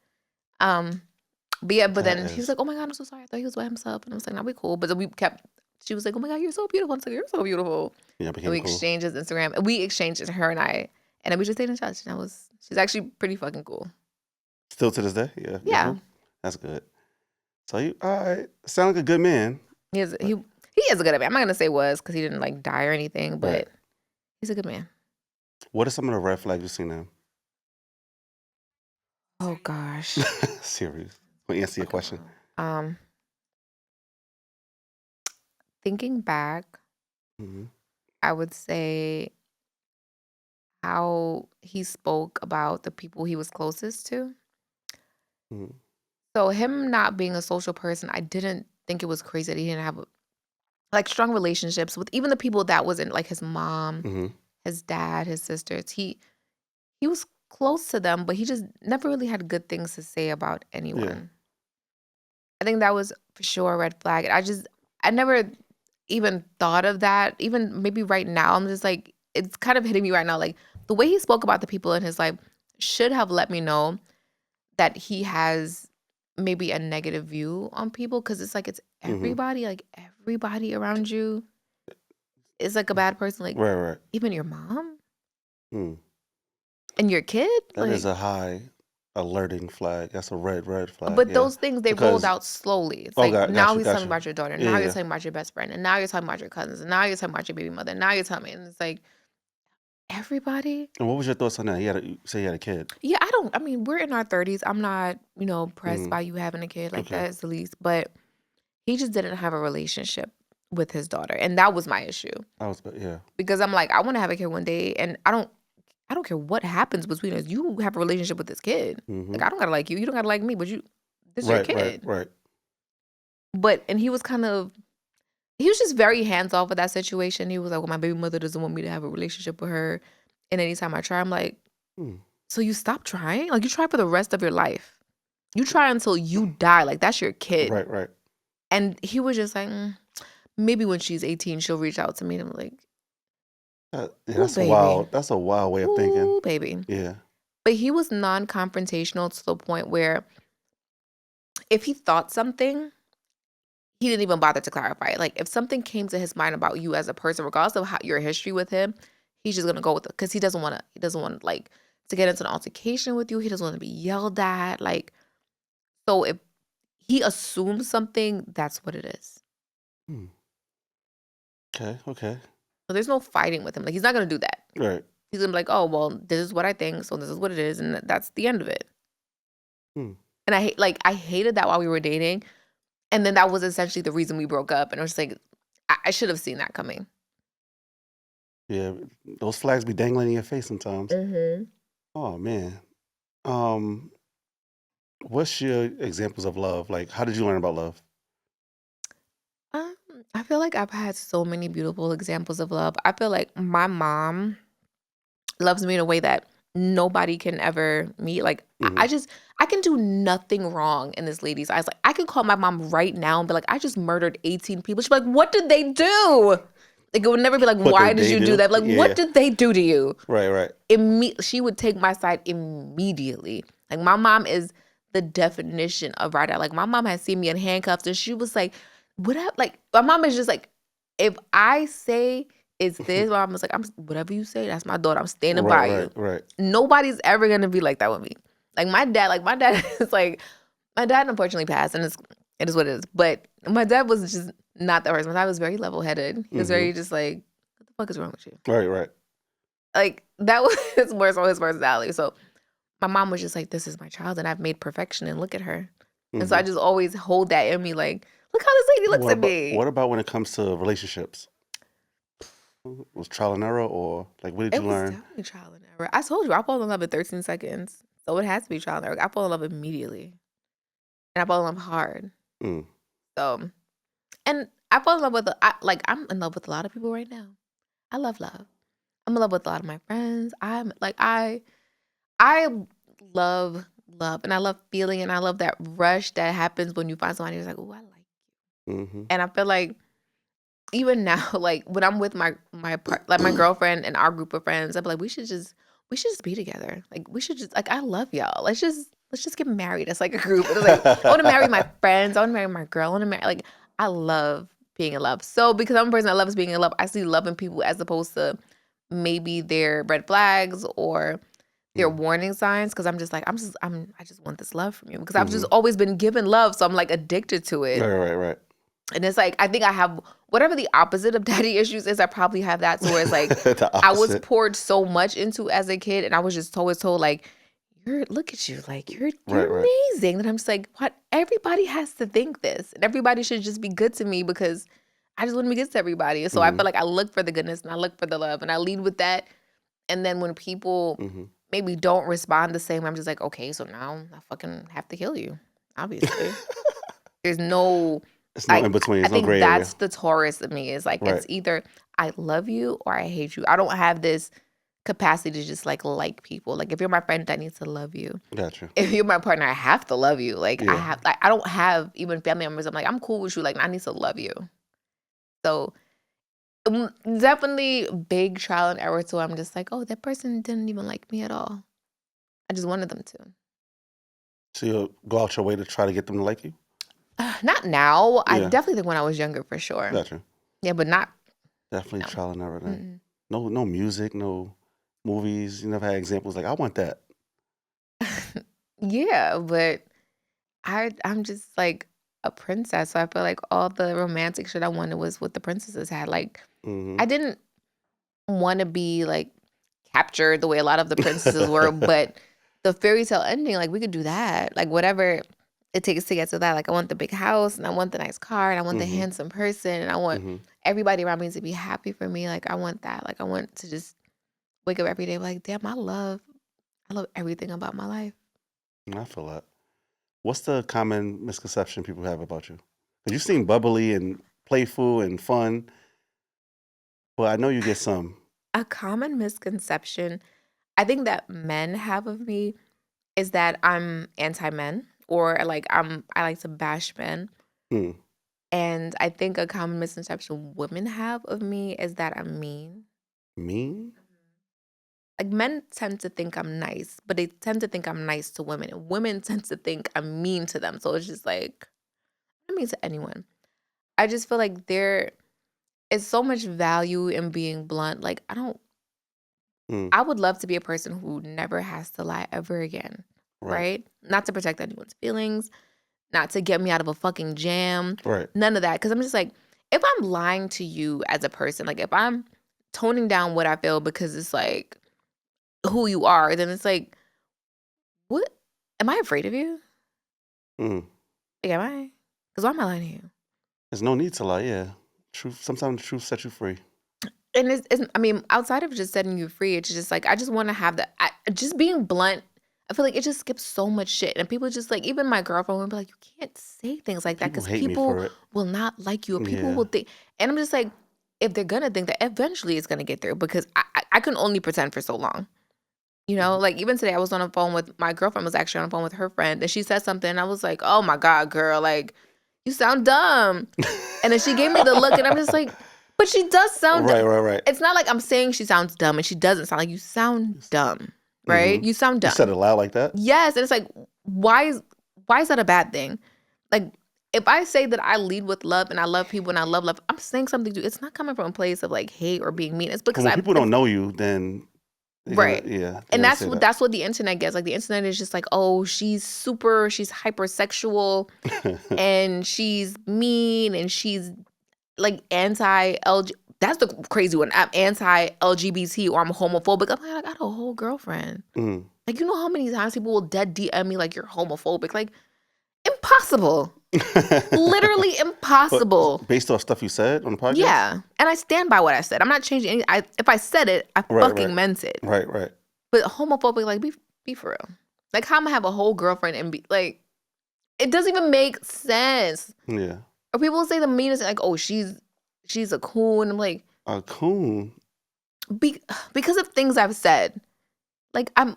But yeah, but That then he was is. like, "Oh my God, I'm so sorry. I thought he was by himself." And I was like, "Nah, we cool." But then we kept. She was like, "Oh my God, you're so beautiful." I was like, "You're so beautiful." Yeah, And became we cool. exchanged his Instagram. And we exchanged it, her and I, and then we just stayed in touch. And she's actually pretty fucking cool. Still to this day. Yeah. Yeah, Beautiful. That's good. So you, all right, sound like a good man. he is. But, He is a good man. I'm not gonna say was because he didn't like die or anything, but right. he's a good man. What are some of the red flags you've seen in him? Oh gosh. Serious. Let me answer your question. Thinking back, Mm-hmm. I would say how he spoke about the people he was closest to. Mm-hmm. So him not being a social person, I didn't think it was crazy that he didn't have like strong relationships with even the people that wasn't like his mom, Mm-hmm. his dad, his sisters. He was close to them, but he just never really had good things to say about Yeah. anyone. I think that was for sure a red flag. I never even thought of that. Even maybe right now, I'm just like, it's kind of hitting me right now. Like the way he spoke about the people in his life should have let me know that he has maybe a negative view on people because it's like Mm-hmm. like everybody around you is like a bad person. Like Right. Right. even your mom Mm. and your kid. That is Like, a high alerting flag. That's a red flag. but Yeah. those things they rolled Because out slowly. It's oh, like got now you. he's Got telling me you. about your daughter. Yeah. Now you're Yeah. talking about your best friend, and now you're talking about your cousins, and now you're talking about your baby mother. Now you're telling me, and it's like everybody. And what was your thoughts on that? You say you had a kid. Yeah, I mean, we're in our 30s. I'm not, pressed Mm. by you having a kid like Okay. that is the least. But he just didn't have a relationship with his daughter. And that was my issue. Yeah. Because I'm like, I want to have a kid one day and I don't care what happens between us. You have a relationship with this kid. Mm-hmm. Like I don't gotta like you. You don't gotta like me, but this is your Right. Right. kid. Right. And he was just very hands off with that situation. He was like, well, my baby mother doesn't want me to have a relationship with her. And anytime I try, I'm like, Mm. so you stop trying? Like you try for the rest of your life. You try until you die. Like that's your kid. Right. Right. And he was just like, maybe when she's 18, she'll reach out to me. And I'm like, Yeah, ooh, that's a baby. wild. That's a wild way of thinking. Ooh, baby. Yeah. But he was non-confrontational to the point where if he thought something, he didn't even bother to clarify it. Like if something came to his mind about you as a person, regardless of your history with him, he's just gonna go with it because he doesn't want like to get into an altercation with you. He doesn't want to be yelled at. Like so, if he assumes something, that's what it is. Hmm. Okay. Okay. So there's no fighting with him. Like he's not gonna do that. Right. He's gonna be like, oh well, this is what I think, so this is what it is, and that's the end of it. Hmm. And I hated that while we were dating. And then that was essentially the reason we broke up. And I was like, I should have seen that coming. Yeah. Those flags be dangling in your face sometimes. Mm-hmm. Oh man. Um. What's your examples of love? Like, how did you learn about love? Um, I feel like I've had so many beautiful examples of love. I feel like my mom loves me in a way that nobody can ever meet. Like Mm-hmm. I can do nothing wrong in this lady's eyes. Like I can call my mom right now and be like, I just murdered 18 people. She'd be like, what did they do? Like it would never be like, What why did did they you do? do that? Like, Yeah. what did they do to you? Right. Right. She would take my side immediately. Like my mom is the definition of right out. Like my mom has seen me in handcuffs and she was like, what up? Like my mom is just like, if I say it's this, my mom was like, whatever you say, that's my daughter. I'm standing by you. Right. Nobody's ever gonna be like that with me. Like my dad is like, my dad unfortunately passed and it is what it is. But my dad was just not that person. My dad was very level headed. He was very just like, what the fuck is wrong with you? Right. Right. Like that was more so his personality. So my mom was just like, this is my child and I've made perfection and look at her. And so I just always hold that in me like, look how this lady looks at me. What about when it comes to relationships? Was trial and error, or like what did It you was learn? definitely trial and error. I told you I fall in love in 13 seconds. So it has to be trial and error. I fall in love immediately. And I fall in love hard. Mm. So, and I fall in love with, like, I'm in love with a lot of people right now. I love love. I'm in love with a lot of my friends. I'm like, I love love and I love feeling and I love that rush that happens when you find somebody who's like, oh, I like. Mm-hmm. And I feel like even now, like when I'm with like my girlfriend and our group of friends, I'm like, we should just be together. Like we should just like I love y'all. Let's just get married as like a group. And it's like I want to marry my friends. I want to marry my girl. I want to marry like I love being in love. So because I'm a person that loves being in love, I see love in people as opposed to maybe their red flags or their warning signs. Because I'm just like I just want this love from you because I've just Mm-hmm. always been given love, so I'm like addicted to it. Right. And it's like, I think I have whatever the opposite of daddy issues is, I probably have that. So where it's like, The I was opposite. poured so much into as a kid, and I was just always told like, look at you, like you're Right. amazing. And I'm just like, what? Everybody has to think this, and everybody should just be good to me because I just want to be good to everybody. And so I Mm-hmm. feel like I look for the goodness and I look for the love, and I lead with that. And then when people Mm-hmm. maybe don't respond the same, I'm just like, okay, so now I fucking have to kill you. Obviously, there's no. It's no in Like, between. I It's no think gray area. that's the Taurus of me is like, Right. it's either I love you or I hate you. I don't have this capacity to just like people. Like, if you're my friend, I need to love you. Gotcha. If you're my partner, I have to love you. Like, Yeah. I don't have even family members. I'm like, I'm cool with you. Like, I need to love you. So, definitely big trial and error. So I'm just like, oh, that person didn't even like me at all. I just wanted them to. So you'll go out your way to try to get them to like you? Not now. I Yeah. definitely think when I was younger, for sure. Gotcha. Yeah, but not. Definitely No. trial and error then. Mm-mm. No music, no movies. You never had examples like I want that. Yeah, but I'm just like a princess. So I feel like all the romantic shit I wanted was what the princesses had. Like Mm-hmm. I didn't want to be like captured the way a lot of the princesses were, but the fairy tale ending, like we could do that. Like whatever it takes to get to that. Like I want the big house and I want the nice car and I want the Mm-hmm. handsome person and I want Mm-hmm. everybody around me to be happy for me. Like I want that. Like I want to just wake up every day like, damn, I love everything about my life. I feel that. What's the common misconception people have about you? Because you seem bubbly and playful and fun, but I know you get some. A common misconception I think that men have of me is that I'm anti-men or like I like to bash men. Hmm. And I think a common misconception women have of me is that I'm mean. Mean? Like men tend to think I'm nice, but they tend to think I'm nice to women. And women tend to think I'm mean to them. So it's just like I'm mean to anyone. I just feel like there is so much value in being blunt. Like Hmm. I would love to be a person who never has to lie ever again. Right. Right? Not to protect anyone's feelings, not to get me out of a fucking jam, Right. none of that. Because I'm just like, if I'm lying to you as a person, like if I'm toning down what I feel because it's like who you are, then it's like, what? Am I afraid of you? Hmm. Like, am I? Because why am I lying to you? There's no need to lie. Yeah. Truth. Sometimes the truth sets you free. And I mean, outside of just setting you free, it's just like, I just want to have just being blunt. I feel like it just skips so much shit. And people just like, even my girlfriend would be like, you can't say things like that People because hate me people for it. will not like you or people Yeah. will think. And I'm just like, if they're going to think that, eventually it's going to get through because I can only pretend for so long. You know, like even today I was on the phone with my girlfriend was actually on the phone with her friend and she said something and I was like, oh my God, girl, like you sound dumb. And then she gave me the look and I'm just like, but she does sound dumb. Right. It's not like I'm saying she sounds dumb and she doesn't sound like you sound dumb, right? Mm-hmm. You sound You said dumb. it loud like that? Yes. And it's like, why is that a bad thing? Like if I say that I lead with love and I love people and I love love, I'm saying something to you. It's not coming from a place of like hate or being mean. It's But because when people don't know you, then they're right. gonna, yeah. And They're say that's what the internet gets. Like the internet is just like, oh, she's hypersexual and she's mean and she's like anti-LG. That's the crazy one. I'm anti-LGBT or I'm homophobic. I'm like, I got a whole girlfriend. Mm. Like, you know how many times people will dead DM me like you're homophobic? Like, impossible. Literally impossible. But based off stuff you said on the podcast? Yeah. And I stand by what I said. I'm not changing any. If I said it, I fucking meant it. Right. But homophobic, like, be for real. Like, how am I have a whole girlfriend and be like, it doesn't even make sense. Yeah. Or people say the meanest, like, oh, she's a coon. I'm like, a coon? Because of things I've said. Like, I've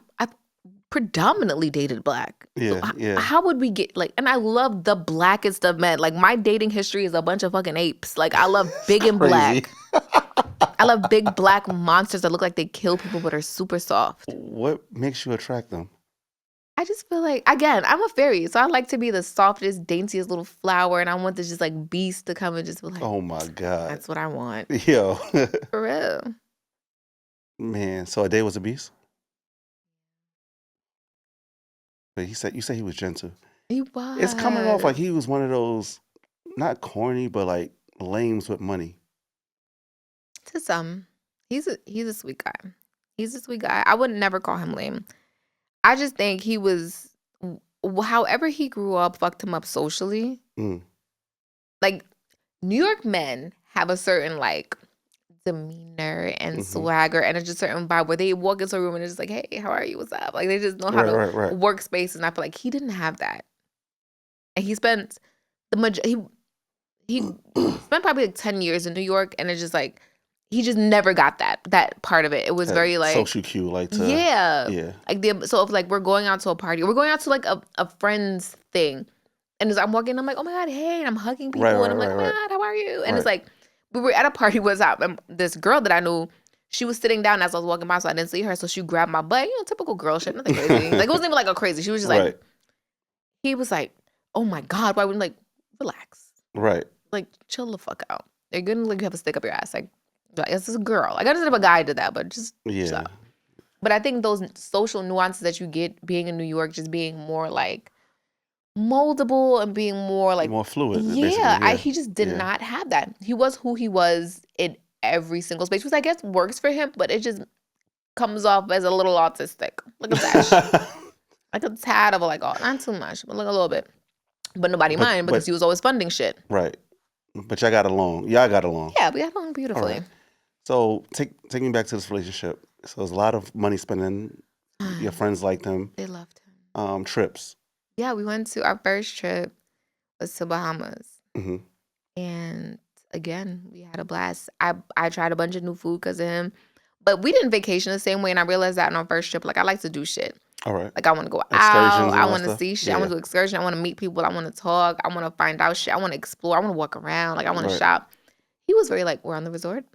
predominantly dated black. Yeah, so yeah. How would we get, like, and I love the blackest of men. Like, my dating history is a bunch of fucking apes. Like, I love big and black. I love big black monsters that look like they kill people but are super soft. What makes you attract them? I just feel like, again, I'm a fairy, so I like to be the softest, daintiest little flower, and I want this just like beast to come and just be like, oh my God. That's what I want. Yo. For real. Man, so a day was a beast? But you said he was gentle. He was. It's coming off like he was one of those, not corny, but like lames with money. To some. He's a sweet guy. He's a sweet guy. I would never call him lame. I just think he was, however he grew up, fucked him up socially. Like, New York men have a certain, like, demeanor and swagger, and it's just a certain vibe where they walk into a room and it's just like, hey, how are you? What's up? Like, they just know how to work space, and I feel like he didn't have that. And he spent he spent probably like 10 years in New York, and it's just like, he just never got that part of it. It was very like social cue, like yeah. Like so if like we're going out to a party, or we're going out to like a friend's thing, and as I'm walking, I'm like, oh my God, hey, and I'm hugging people, and I'm like, oh my God, how are you? And it's like, we were at a party with this girl that I knew. She was sitting down as I was walking by, so I didn't see her. So she grabbed my butt, typical girl shit, nothing crazy. Like, it wasn't even like a crazy. She was just like, he was like, oh my God, why wouldn't, like, relax. Right. Like, chill the fuck out. You're gonna like have a stick up your ass. Like it's a girl. Like, I understand if a guy did that, but just stop. But I think those social nuances that you get being in New York, just being more like moldable and being more like more fluid. Yeah. He just did not have that. He was who he was in every single space, which I guess works for him, but it just comes off as a little autistic. Like a dash. Like a tad of like, oh, not too much, but like a little bit. But nobody mind because he was always funding shit. Right. But y'all got along. Yeah, we got along beautifully. Right. So take me back to this relationship. So there's a lot of money spending. Your friends liked him. They loved him. Trips. Yeah, we went to our first trip was to Bahamas. And again, we had a blast. I tried a bunch of new food because of him. But we didn't vacation the same way, and I realized that on our first trip, like, I like to do shit. All right. Like, I want to go out. I want to see shit. I want to do excursion. I want to meet people. I want to talk. I want to find out shit. I want to explore. I want to walk around. Like, I want to shop. He was very like, we're on the resort.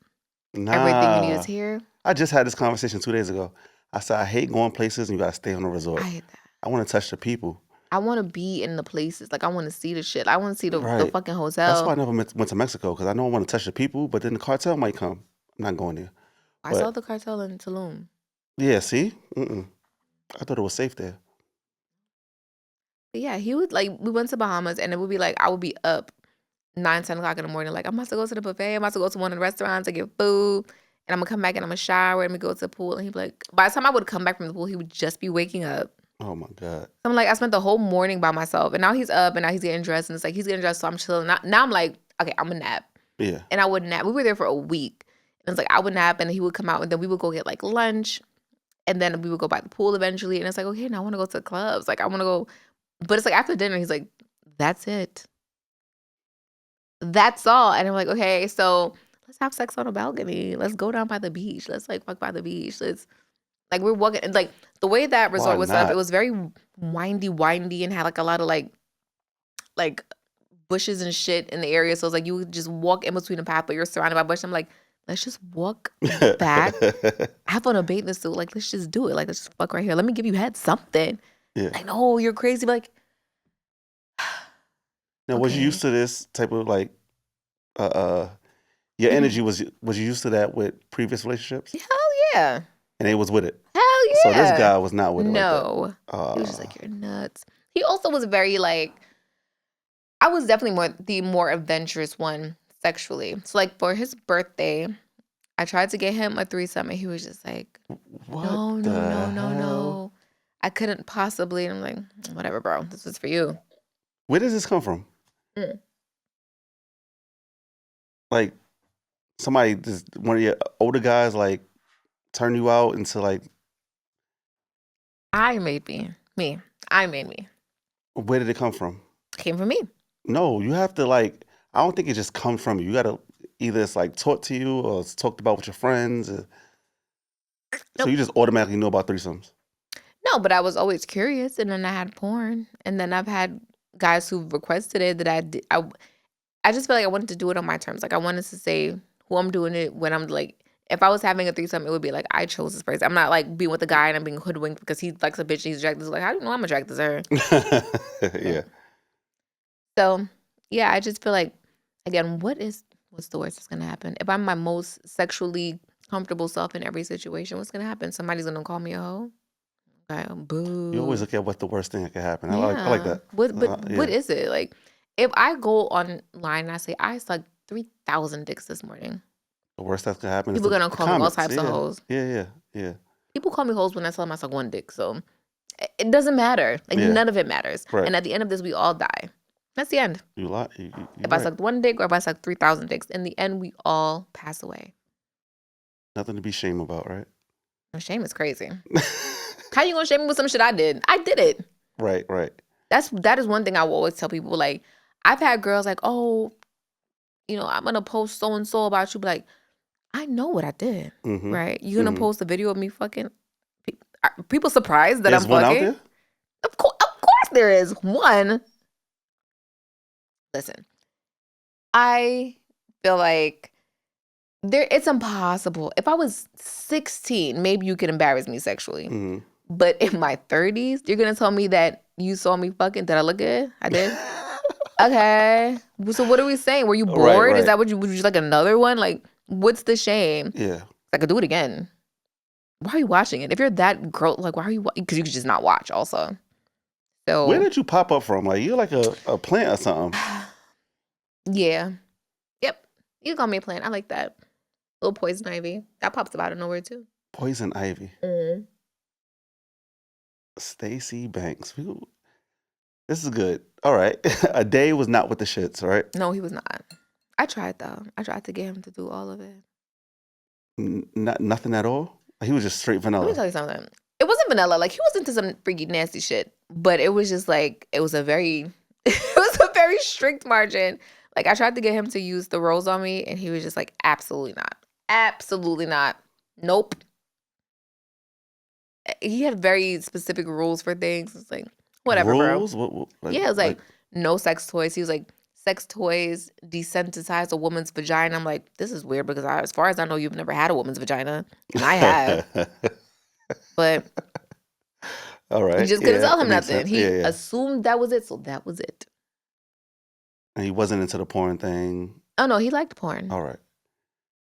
Everything you need is here. I just had this conversation 2 days ago. I said, I hate going places and you got to stay on the resort. I hate that. I want to touch the people. I want to be in the places. Like, I want to see the shit. I want to see the fucking hotel. That's why I never went to Mexico, because I know I want to touch the people, but then the cartel might come. I'm not going there. I saw the cartel in Tulum. Yeah, see? I thought it was safe there. But yeah, he would, like, we went to Bahamas, and it would be like, I would be up 9, 10 o'clock in the morning. Like, I'm about to go to the buffet. I'm about to go to one of the restaurants to get food. And I'm going to come back and I'm going to shower and we go to the pool. And he'd be like, by the time I would come back from the pool, he would just be waking up. Oh my God. I'm like, I spent the whole morning by myself. And now he's up and now he's getting dressed. And it's like, he's getting dressed, so I'm chilling. Now I'm like, okay, I'm going to nap. Yeah. And I would nap. We were there for a week. And it's like, I would nap and he would come out and then we would go get like lunch. And then we would go by the pool eventually. And it's like, okay, now I want to go to the clubs. Like, I want to go. But it's like after dinner, he's like, that's it. That's all. And I'm like, okay, so let's have sex on a balcony. Let's go down by the beach. Let's like fuck by the beach. Let's like, we're walking. And like the way that resort was set up, it was very windy and had like a lot of like bushes and shit in the area. So it's like you would just walk in between the path, but you're surrounded by bushes. I'm like, let's just walk back. Have on a bathing suit. Like, let's just do it. Like, let's just fuck right here. Let me give you head something. Yeah. Like, no, you're crazy. But like, now, was you used to this type of like, your energy, was you used to that with previous relationships? Hell yeah. And they was with it? Hell yeah. So this guy was not with it. No. Like that. He was just like, you're nuts. He also was very like, I was definitely the more adventurous one sexually. So like for his birthday, I tried to get him a threesome and he was just like, no. I couldn't possibly. And I'm like, whatever, bro. This was for you. Where does this come from? Mm. Like somebody, just one of your older guys, like turn you out into like. I made me. I made me. Where did it come from? Came from me. No, you have to like. I don't think it just comes from you. You gotta either it's like taught to you or it's talked about with your friends. So Nope. you just automatically know about threesomes. No, but I was always curious, and then I had porn, and then I've had guys who requested it that I did. I just feel like I wanted to do it on my terms. Like I wanted to say who I'm doing it when I'm like. If I was having a threesome, it would be like I chose this person. I'm not like being with a guy and I'm being hoodwinked because he likes a bitch and he's attracted to. Like, how do you know I'm attracted to her? Yeah. So yeah, I just feel like again, what's the worst that's gonna happen? If I'm my most sexually comfortable self in every situation, what's gonna happen? Somebody's gonna call me a hoe. Okay, You always boo. look at what the worst thing that could happen. I like Yeah. that. What Yeah. is it? Like if I go online and I say I sucked 3,000 dicks this morning, The worst that could happen is people gonna the call me all comments. types of Yeah. hoes. Yeah. People call me hoes when I tell them I suck one dick. So it doesn't matter. Like Yeah. none of it matters. Right. And at the end of this, we all die. That's the end. You lie. You're If I right. sucked one dick or if I sucked 3,000 dicks, in the end, we all pass away. Nothing to be shame about, right? Shame is crazy. How you gonna shame me with some shit I did? I did it. Right. That is one thing I will always tell people. Like, I've had girls like, oh, I'm gonna post so and so about you, but like, I know what I did, Mm-hmm. right? You gonna Mm-hmm. post a video of me fucking? Are people surprised that There's I'm one out fucking? there. Of course there is one. Listen, I feel like it's impossible. If I was 16, maybe you could embarrass me sexually. Mm-hmm. But in my 30s, you're gonna tell me that you saw me fucking? Did I look good? I did. Okay. So what are we saying? Were you bored? Is Right. that what would you like another one? Like, what's the shame? Yeah. I could do it again. Why are you watching it? If you're that girl, like, why are you? Because you could just not watch. Also, Where so did you pop up from? Like you're like a plant or something. yeah, yep. You can call me a plant. I like that. Little poison ivy that pops up out of nowhere too. Poison ivy. Mm. Stacy Banks. This is good. All right. A day was not with the shits, right? No, he was not. I tried though. I tried to get him to do all of it. Nothing at all. He was just straight Let me vanilla. tell you something. It wasn't vanilla. Like he was into some freaky nasty shit, but it was just like it was a very, it was a very strict margin. Like I tried to get him to use the rose on me, and he was just like, absolutely not, absolutely not, nope. He had very specific rules for things. It's like whatever, bro. Rules? What Yeah, it was like no sex toys. He was like sex toys desensitize a woman's vagina. I'm like, this is weird because as far as I know, you've never had a woman's vagina, and I have, but. All You right. just couldn't Yeah, tell that him makes nothing. sense. He Yeah. assumed that was it, so that was it. And he wasn't into the porn thing. Oh no, he liked porn. All right.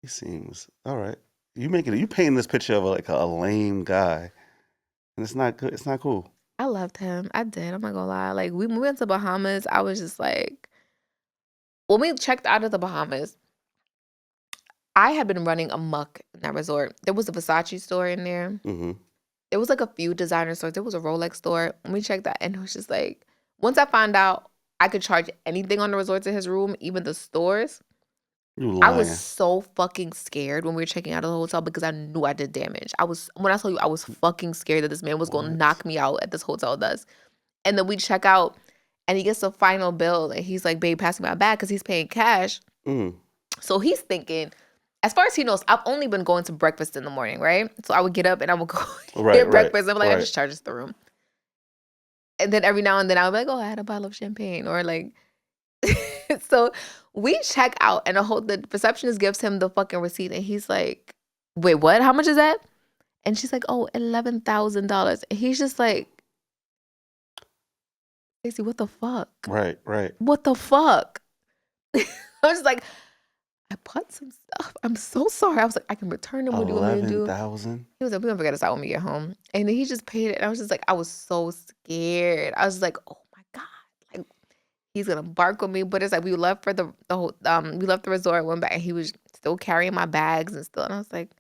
He seems all right. You painting this picture of like a lame guy, and it's not good. It's not cool. I loved him. I did. I'm not gonna lie. Like we went to Bahamas. I was just like, when we checked out of the Bahamas, I had been running amok in that resort. There was a Versace store in there. Mm-hmm. There was like a few designer stores. There was a Rolex store. And we checked that, and it was just like, once I found out I could charge anything on the resort to his room, even the stores. You I was lying. so fucking scared when we were checking out of the hotel because I knew I did damage. When I tell you, I was fucking scared that this man was going to What? knock me out at this hotel does. And then we check out and he gets the final bill and he's like, babe, pass me my bag because he's paying cash. Mm. So he's thinking, as far as he knows, I've only been going to breakfast in the morning, right? So I would get up and I would go get breakfast. I'm like, I just charge us the room. And then every now and then I would be like, oh, I had a bottle of champagne or like, so we check out and the receptionist gives him the fucking receipt and he's like, wait, what? How much is that? And she's like, oh, $11,000. And he's just like, Stacey, what the fuck? Right. What the fuck? I was like, I bought some stuff. I'm so sorry. I was like, I can return them. What do you want me to do? 11,000. He was like, we're gonna figure this out when we get home. And then he just paid it. And I was just like, I was so scared. I was like, oh my God. Like he's gonna bark with me. But it's like we left for the whole we left the resort, went back, and he was still carrying my bags and still. And I was like,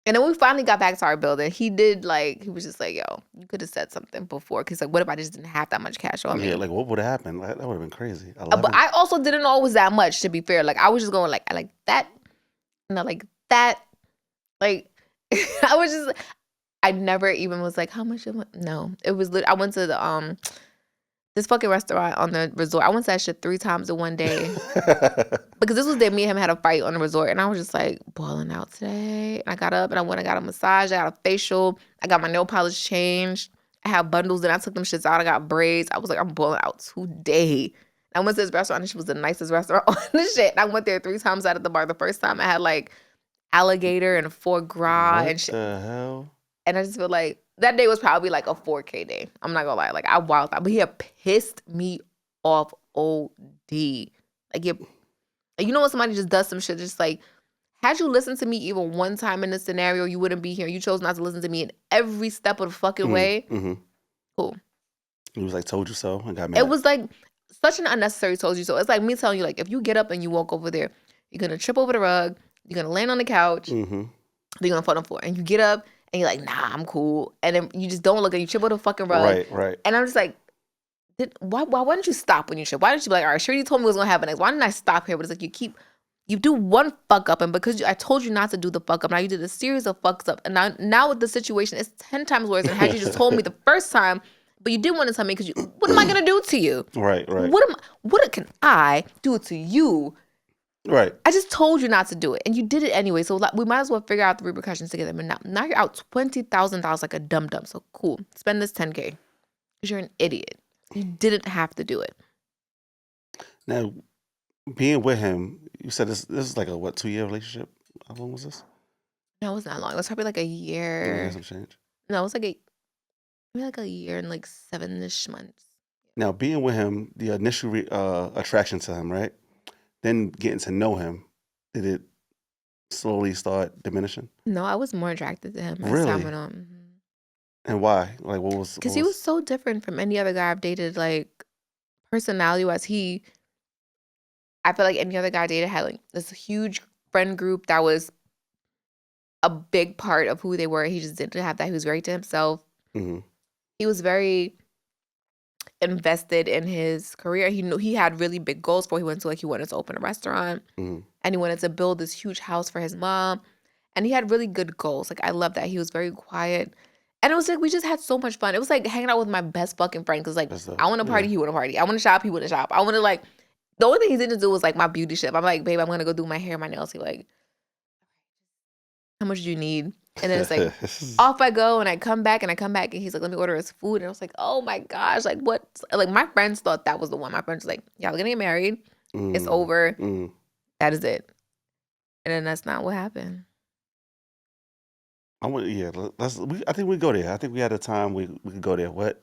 And then we finally got back to our building. He was just like, yo, you could have said something before. Because, like, what if I just didn't have that much cash on me? Yeah, like, what would have happened? Like, that would have been crazy. But I also didn't know it was that much, to be fair. Like, I was just going, like, I like that. No, like that. Like, I was just, I never even was like, how much? No. It was, I went to the, this fucking restaurant on the resort. I went to that shit 3 times in one day. Because this was the day me and him had a fight on the resort. And I was just like, balling out today. And I got up and I went and got a massage. I got a facial. I got my nail polish changed. I had bundles and I took them shits out. I got braids. I was like, I'm balling out today. I went to this restaurant and she was the nicest restaurant on the shit. And I went there 3 times out of the bar. The first time I had like alligator and foie gras and shit. What the hell? And I just feel like that day was probably like a 4K day. I'm not gonna lie. Like, I wilded out. But he had pissed me off OD. Like, you know when somebody just does some shit, just like, had you listened to me even one time in this scenario, you wouldn't be here. You chose not to listen to me in every step of the fucking way. Mm-hmm. Cool. He was like, told you so, and got mad. It was like such an unnecessary told you so. It's like me telling you, like, if you get up and you walk over there, you're gonna trip over the rug, you're gonna land on the couch, you're gonna fall on the floor. And you get up and you're like, nah, I'm cool. And then you just don't look and you trip over the fucking rug. Right. And I'm just like, why didn't you stop when you trip? Why didn't you be like, all right, sure, you told me it was gonna happen next. Why didn't I stop here? But it's like you do one fuck up, and because I told you not to do the fuck up, now you did a series of fucks up, and now with the situation, it's 10 times worse than had you just told me the first time, but you didn't want to tell me because what am I gonna do to you? Right. What can I do to you? Right. I just told you not to do it, and you did it anyway. So we might as well figure out the repercussions together. But now you're out $20,000 like a dum dum. So cool, spend this 10K because you're an idiot. You didn't have to do it. Now, being with him, you said this is like a 2-year relationship. How long was this? No, it wasn't that long. It was probably like a year. Yeah, some change. No, it was maybe like a year and like 7-ish months. Now, being with him, the initial attraction to him, right? Then getting to know him, did it slowly start diminishing? No, I was more attracted to him as Really? time went on. And why? Like, what was? Because he was so different from any other guy I've dated. Like, personality-wise, I feel like any other guy I dated had like this huge friend group that was a big part of who they were. He just didn't have that. He was very to himself. Mm-hmm. He was very invested in his career. He knew he had really big goals before he wanted to open a restaurant, and he wanted to build this huge house for his mom, and he had really good goals. Like, I love that. He was very quiet, and it was like we just had so much fun. It was like hanging out with my best fucking friend, because like I want to party, he want to party. I want to shop, he want to shop. I want to like, the only thing he didn't do was like my beauty shit. I'm like, babe, I'm gonna go do my hair, my nails. He like, how much do you need? And then it's like, off I go, and I come back, and he's like, let me order his food. And I was like, oh my gosh, like what? Like, my friends thought that was the one. My friends were like, y'all gonna get married. It's over. That is it. And then that's not what happened. I think we go there. I think we had a time we could go there. What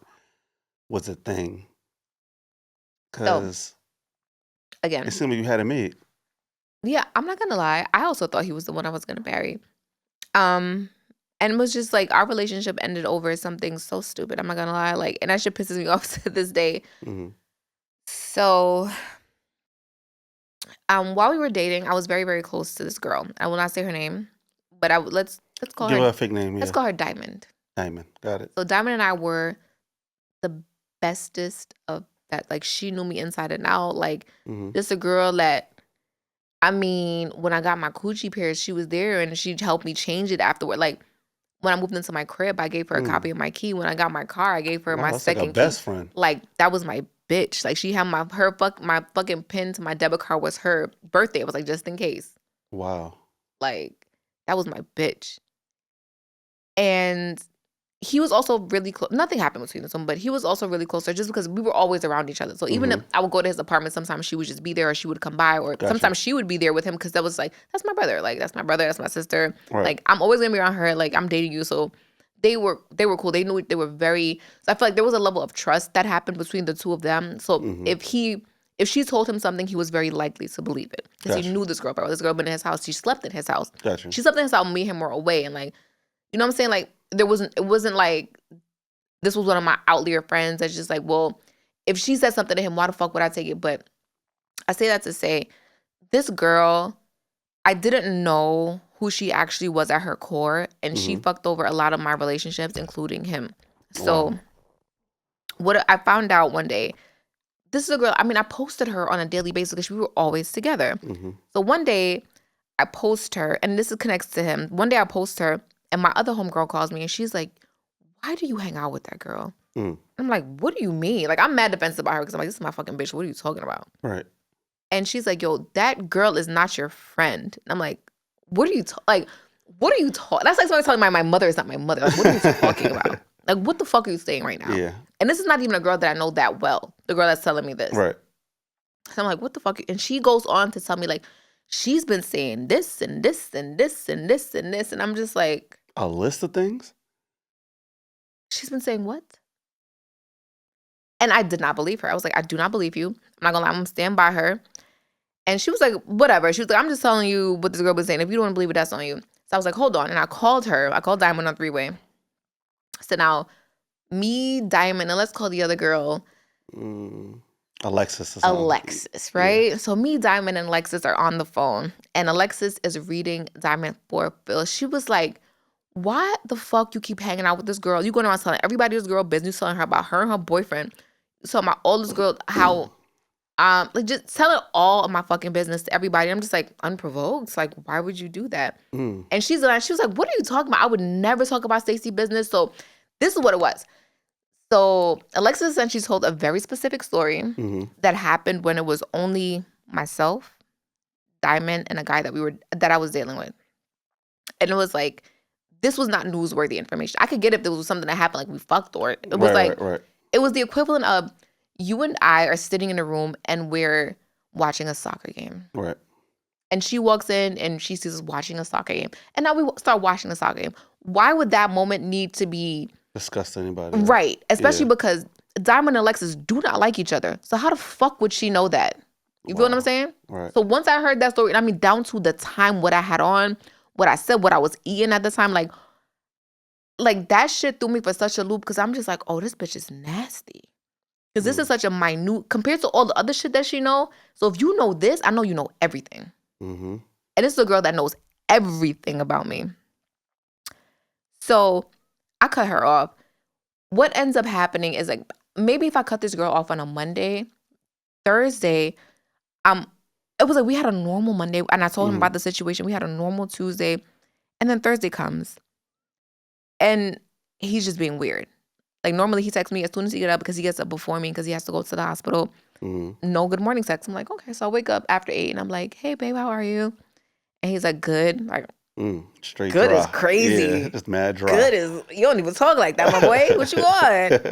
was the thing? Because again, it seemed like you had it made. Yeah, I'm not gonna lie. I also thought he was the one I was gonna marry. And it was just like our relationship ended over something so stupid. I'm not gonna lie. Like, and that shit pisses me off to this day. So, while we were dating, I was very, very close to this girl. I will not say her name, but let's call Give her her a fake name. Let's call her Diamond. Diamond, got it. So Diamond and I were the bestest of that. Like, she knew me inside and out. Like, just a girl that, I mean, when I got my coochie pierced, she was there and she helped me change it afterward. Like, when I moved into my crib, I gave her a copy of my key. When I got my car, I gave her my second like a best friend. Like, that was my bitch. Like, she had my fucking pin to my debit card was her birthday. It was like, just in case. Wow. Like, that was my bitch. And he was also really close. Nothing happened between us, but he was also really close to her just because we were always around each other. So even if I would go to his apartment, sometimes she would just be there, or she would come by, or sometimes she would be there with him, because that was like, that's my brother. Like, that's my brother. That's my sister. Right. Like, I'm always gonna be around her. Like, I'm dating you. So they were cool. They knew they were very. So I feel like there was a level of trust that happened between the two of them. So if she told him something, he was very likely to believe it, because he knew this girl. This girl been in his house. She slept in his house. She slept in his house. Me and him were away, and like, you know what I'm saying? Like, it wasn't like this was one of my outlier friends that's just like, well, if she said something to him, why the fuck would I take it? But I say that to say, this girl, I didn't know who she actually was at her core, and she fucked over a lot of my relationships, including him. So Wow. what I found out one day, this is a girl, I mean, I posted her on a daily basis because we were always together. Mm-hmm. So one day I post her, and this connects to him. One day I post her, and my other homegirl calls me, and she's like, why do you hang out with that girl? Mm. I'm like, what do you mean? Like, I'm mad defensive about her because I'm like, this is my fucking bitch. What are you talking about? Right. And she's like, yo, that girl is not your friend. And I'm like, what are you like? What are you talking? That's like somebody telling my mother is not my mother. Like, what are you talking about? Like, what the fuck are you saying right now? Yeah. And this is not even a girl that I know that well. The girl that's telling me this. Right. So I'm like, what the fuck? And she goes on to tell me like, she's been saying this and this and this and this and this. And I'm just like, A list of things? she's been saying what? And I did not believe her. I was like, I do not believe you. I'm not gonna lie, I'm gonna stand by her. And she was like, whatever. She was like, I'm just telling you what this girl was saying. If you don't want to believe it, that's on you. So I was like, hold on. And I called her. I called Diamond on three-way. So now, me, Diamond, and let's call the other girl Alexis or something. Alexis, right? Yeah. So me, Diamond, and Alexis are on the phone. And Alexis is reading Diamond for Phil. She was like, why the fuck you keep hanging out with this girl? You going around telling everybody this girl business, telling her about her and her boyfriend. So my oldest girl, how like just telling all of my fucking business to everybody. I'm just like unprovoked. Like, why would you do that? Mm. And she was like, what are you talking about? I would never talk about Stacy business. So this is what it was. So Alexis essentially told a very specific story that happened when it was only myself, Diamond, and a guy that I was dealing with. And it was like, this was not newsworthy information. I could get if there was something that happened, like we fucked, or it was Right. It was the equivalent of you and I are sitting in a room and we're watching a soccer game. Right. And she walks in and she sees us watching a soccer game. And now we start watching the soccer game. Why would that moment need to be discussed to anybody? Right. Especially because Diamond and Alexis do not like each other. So how the fuck would she know that? You feel what I'm saying? Right. So once I heard that story, I mean, down to the time, what I had on, what I said, what I was eating at the time, like that shit threw me for such a loop because I'm just like, oh, this bitch is nasty. Because this is such a minute, compared to all the other shit that she know. So if you know this, I know you know everything. Mm-hmm. And this is a girl that knows everything about me. So I cut her off. What ends up happening is like, maybe if I cut this girl off on a Monday, Thursday, it was like we had a normal Monday, and I told him about the situation. We had a normal Tuesday, and then Thursday comes, and he's just being weird. Like normally he texts me as soon as he gets up because he gets up before me because he has to go to the hospital. No good morning text. I'm like, okay. So I wake up after 8 and I'm like, hey babe, how are you? And he's like, good. Like, straight good dry. is crazy. Yeah, just mad dry. Good is, you don't even talk like that, my boy. What you want?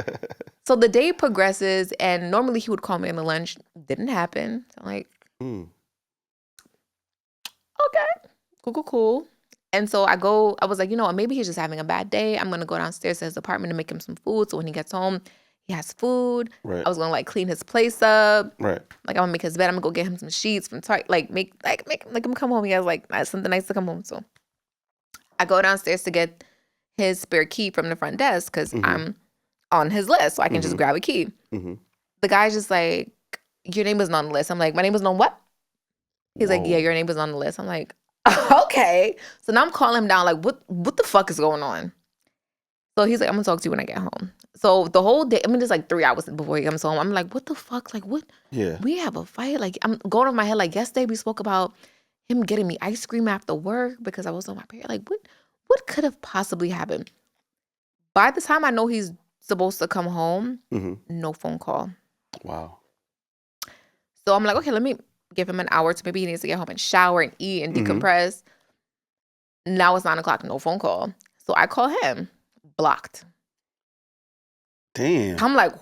So the day progresses, and normally he would call me in the lunch. Didn't happen. So I'm like, okay, cool. And so I was like, you know what, maybe he's just having a bad day. I'm going to go downstairs to his apartment and make him some food. So when he gets home, he has food. Right. I was going to like clean his place up. Right. Like I'm going to make his bed. I'm going to go get him some sheets from Target. Like make him come home. He has like something nice to come home. So I go downstairs to get his spare key from the front desk because I'm on his list. So I can just grab a key. The guy's just like, your name isn't on the list. I'm like, my name isn't on what? He's like, yeah, your name is on the list. I'm like, okay. So now I'm calling him down, like, what the fuck is going on? So he's like, I'm gonna talk to you when I get home. So the whole day, I mean, it's like 3 hours before he comes home. I'm like, what the fuck? Like, what? Yeah. We have a fight? Like, I'm going over my head. Like, yesterday we spoke about him getting me ice cream after work because I was on my period. Like, what could have possibly happened? By the time I know he's supposed to come home, no phone call. Wow. So I'm like, okay, let me give him an hour to maybe he needs to get home and shower and eat and decompress. Now it's 9 o'clock, no phone call. So I call him, blocked. Damn. I'm like,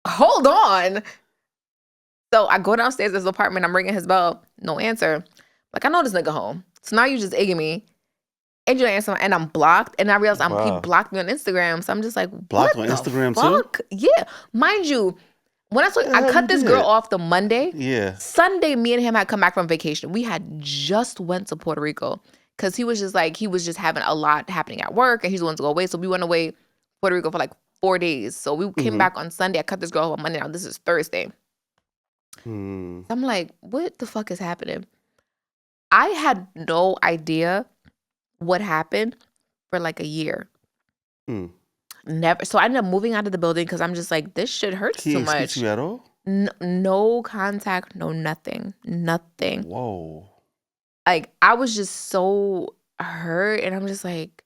hold on. So I go downstairs to his apartment. I'm ringing his bell. No answer. Like, I know this nigga home. So now you just egging me. And you don't answer, and I'm blocked. And I realized he blocked me on Instagram. So I'm just like, blocked on Instagram too? Yeah. Mind you, when I cut this girl off the Monday, Sunday, me and him had come back from vacation. We had just went to Puerto Rico because he was just having a lot happening at work and he just wanted to go away. So we went away Puerto Rico for like 4 days. So we came back on Sunday. I cut this girl off on Monday. Now this is Thursday. So I'm like, what the fuck is happening? I had no idea what happened for like a year. Mm. Never. So I ended up moving out of the building because I'm just like, this shit hurts He too ain't speak to much. you at all? No contact, no nothing. Nothing. Whoa. Like, I was just so hurt, and I'm just like,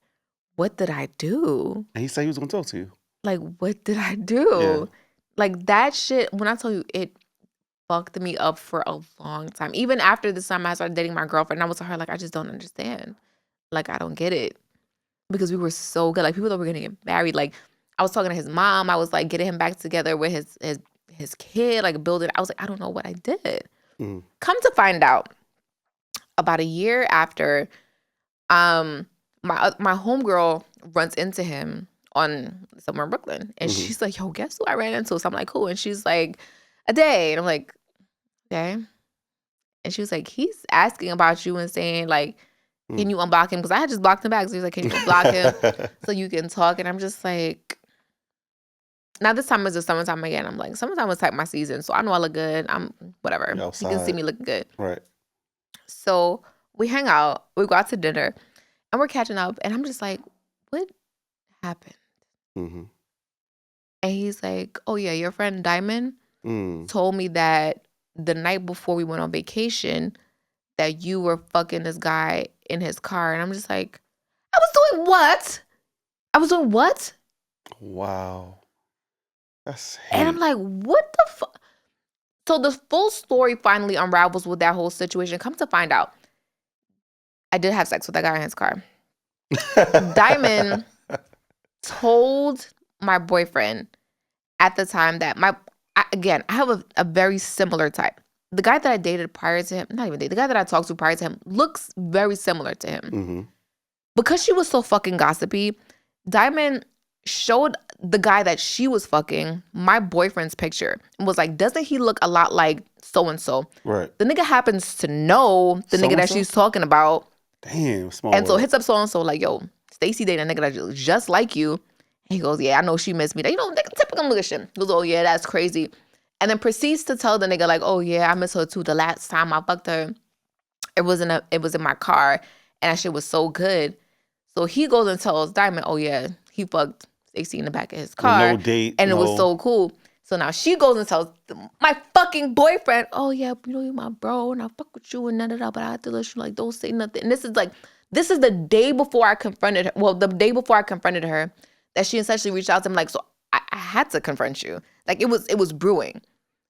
what did I do? And he said he was gonna talk to you. Like, what did I Yeah. do? Like, that shit, when I tell you, it fucked me up for a long time. Even after this time I started dating my girlfriend, I was to her like, I just don't understand. Like, I don't get it. Because we were so good. Like, people thought we were gonna get married. Like, I was talking to his mom. I was like getting him back together with his kid, like building. I was like, I don't know what I did. Mm. Come to find out, about a year after, my homegirl runs into him on somewhere in Brooklyn, and she's like, "Yo, guess who I ran into?" So I'm like, "Who?" And she's like, "A day." And I'm like, "Okay." And she was like, "He's asking about you and saying like, can you unblock him?" Because I had just blocked him back. So he was like, "Can you unblock him so you can talk?" And I'm just like, now this time is the summertime again. I'm like, summertime was like my season, so I know I look good. I'm whatever. You He can see outside. me looking good. Right. So we hang out. We go out to dinner, and we're catching up. And I'm just like, what happened? Mm-hmm. And he's like, oh yeah, your friend Diamond Mm. told me that the night before we went on vacation, that you were fucking this guy in his car. And I'm just like, I was doing what? I was doing what? Wow. That's And I'm hate. like, what the fuck? So the full story finally unravels with that whole situation. Come to find out, I did have sex with that guy in his car. Diamond told my boyfriend at the time that I have a very similar type. The guy that I dated prior to him, not even dated, the guy that I talked to prior to him looks very similar to him. Mm-hmm. Because she was so fucking gossipy, Diamond showed the guy that she was fucking my boyfriend's picture and was like, doesn't he look a lot like so-and-so? Right. The nigga happens to know the nigga that So-and-so? she's talking about. Damn, small And so world. hits up so-and-so like, yo, Stacy dating a nigga that just like you. And he goes, yeah, I know she missed me. You know, typical nigga shit. He goes, oh yeah, that's crazy. And then proceeds to tell the nigga like, oh yeah, I miss her too. The last time I fucked her, it was in my car, and that shit was so good. So he goes and tells Diamond, oh yeah, he fucked Stacy in the back of his With car, no date, and it was no. so cool. So now she goes and tells my fucking boyfriend, oh yeah, you know, you're my bro, and I fuck with you and da-da-da, but I have to let you, like, don't say nothing. And this is the day before I confronted her. Well, the day before I confronted her, that she essentially reached out to him like, so I had to confront you. Like, it was brewing.